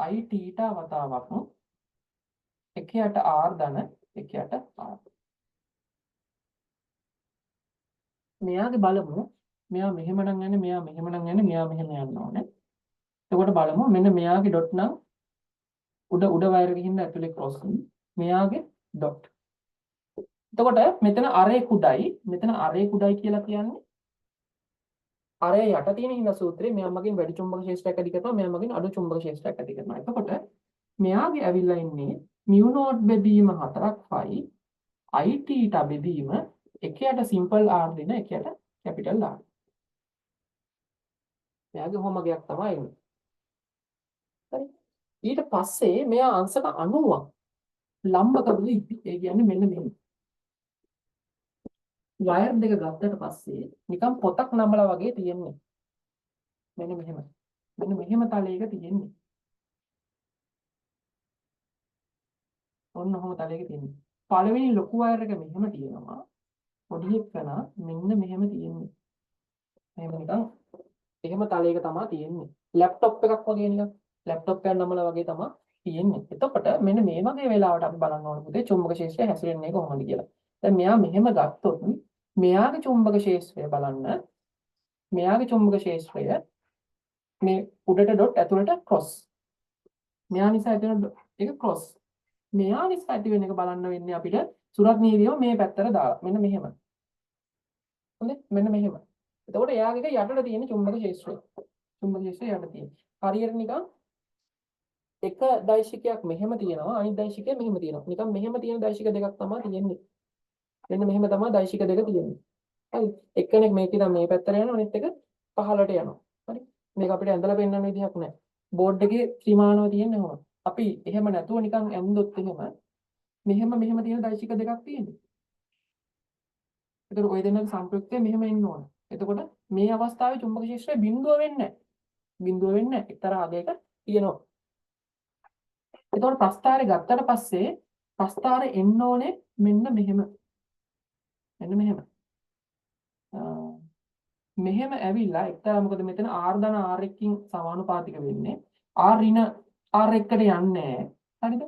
I තීටා වතාවක් එකයට R ධන එකයට R. මෙයාගේ බලමු. මෙයා මෙහෙම නම් යන්නේ, මෙයා මෙහෙම නම් යන්නේ, මෙයා මෙහෙම යන්න ඕනේ. එතකොට බලමු මෙන්න මෙයාගේ ඩොට් නම් උඩ වයර් එකකින් ඇතුලේ ක්‍රොස් මෙයාගේ ඩොට්. එතකොට මෙතන අරේ කුඩයි මෙතන අරේ කුඩයි කියලා කියන්නේ අරේ යට තියෙන හිඳ සූත්‍රයේ මෙයා මගින් වැඩි චුම්බක ක්ෂේත්‍රයක් ඇති කරනවා මෙයා මගින් අඩු චුම්බක ක්ෂේත්‍රයක් ඇති කරනවා. එතකොට මෙයාගේ ඇවිල්ලා ඉන්නේ mu naught බෙදීම 4ක් phi I theta බෙදීම එකයට simple r දෙන එකයට capital R. මෙයාගේ හොමගයක් තමයි ඉන්නේ. හරි. ඊට පස්සේ මෙයා අංශක 90ක් ලම්බක දෙවි. ඒ කියන්නේ මෙන්න මෙහෙම. වයර් දෙක ගත්තට පස්සේ නිකන් පොතක් නම්බලා වගේ තියෙන්නේ. මෙන්න මෙහෙම. මෙන්න මෙහෙම තලයක තියෙන්නේ. ඔන්න ඔහොම තලයක තියෙන්නේ. පළවෙනි ලොකු වයර් එක මෙහෙම තියෙනවා. පොඩි එකන මෙන්න මෙහෙම තියෙන්නේ. මෙහෙම නිකන් එහෙම තලයක තමයි තියෙන්නේ. ලැප්ටොප් එකක් වගේ නිකන් ලැප්ටොප් එකක් නම්බලා වගේ තමයි තියෙන්නේ. එතකොට මෙන්න මේ වගේ වෙලාවට අපි බලන්න ඕන පුතේ චුම්බක ක්ෂේත්‍රය හැසිරෙන්නේ කොහොමද කියලා. දැන් මෙයා මෙහෙම ගත්තොත් මෙයාගේ චුම්බක ක්ෂේත්‍රය බලන්න මෙයාගේ චුම්බක ක්ෂේත්‍රය මේ උඩට ඩොට් ඇතුළට ක්‍රොස් මෙයා නිසා ඇති වෙන එක ක්‍රොස් මෙයා නිසා ඇති වෙන එක බලන්න වෙන්නේ අපිට සුරත් නීතියම මේ පැත්තට දාලා මෙන්න මෙහෙම හොඳේ මෙන්න මෙහෙම එතකොට එයාගේ යටට තියෙන චුම්බක ක්ෂේත්‍රය යට තියෙන හරියට නිකන් එක දෛශිකයක් මෙහෙම තියෙනවා අනිත් දෛශිකය මෙහෙම තියෙනවා නිකන් මෙහෙම තියෙන දෛශික දෙකක් තමයි තියෙන්නේ මෙන්න මෙහෙම තමයි දෛශික දෙක තියෙන්නේ හරි එක්කෙනෙක් මේක ඉතින් මේ පැත්තට යනවා අනිත් එක පහළට යනවා හරි මේක අපිට ඇඳලා පෙන්නන්න විදිහක් නැහැ බෝඩ් එකේ ත්‍රිමානව තියෙන්නේ කොහොමද අපි එහෙම නැතුව නිකන් ඇඳුත් මෙහෙම තියෙන දෛශික දෙකක් තියෙන්නේ ඒතර ඔය දෙන්නගේ සම්ප්‍රයුක්තය මෙහෙම එන්න ඕන එතකොට මේ අවස්ථාවේ චුම්බක ක්ෂේත්‍රය බිඳුව වෙන්නේ නැහැ එක්තරා අගයක තියෙනවා එතකොට ප්‍රස්ථාරය ගත්තට පස්සේ ප්‍රස්ථාරය එන්න ඕනේ මෙන්න මෙහෙම මෙහෙම ඇවිල්ලා එක්තරා මොකද මෙතන r ධන r එකකින් සමානුපාතික වෙන්නේ r ඍණ r එකට යන්නේ නැහැ හරිද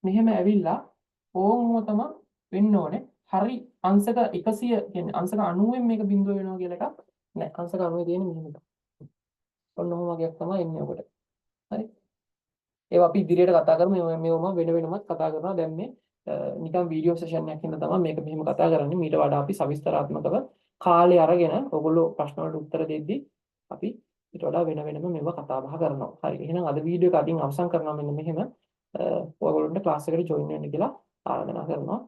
මෙහෙම ඇවිල්ලා ඕම තමයි වෙන්න ඕනේ හරි අංශක 100 කියන්නේ අංශක 90න් මේක බිඳුව වෙනවා කියලා එකක් නෑ අංශක 90 තියෙන්නේ මෙහෙම ඔන්න ඔහොම වගේක් තමයි එන්නේ ඔකට හරි ඒවා අපි ඉදිරියට කතා කරමු මේවම වෙන වෙනමත් කතා කරනවා දැන් මේ නිකන් වීඩියෝ සෙෂන් එකක් හින්දා තමයි මේක මෙහෙම කතා කරන්නේ මීට වඩා අපි සවිස්තරාත්මකව කාලය අරගෙන ඔයගොල්ලෝ ප්‍රශ්න වලට උත්තර දෙද්දී අපි ඊට වඩා වෙන වෙනම මේවා කතා බහ කරනවා හරි එහෙනම් අද වීඩියෝ එක අදින් අවසන් කරනවා මෙන්න මෙහෙම ඔයගොල්ලන්ට ක්ලාස් එකට ජොයින් වෙන්න කියලා ආරාධනා කරනවා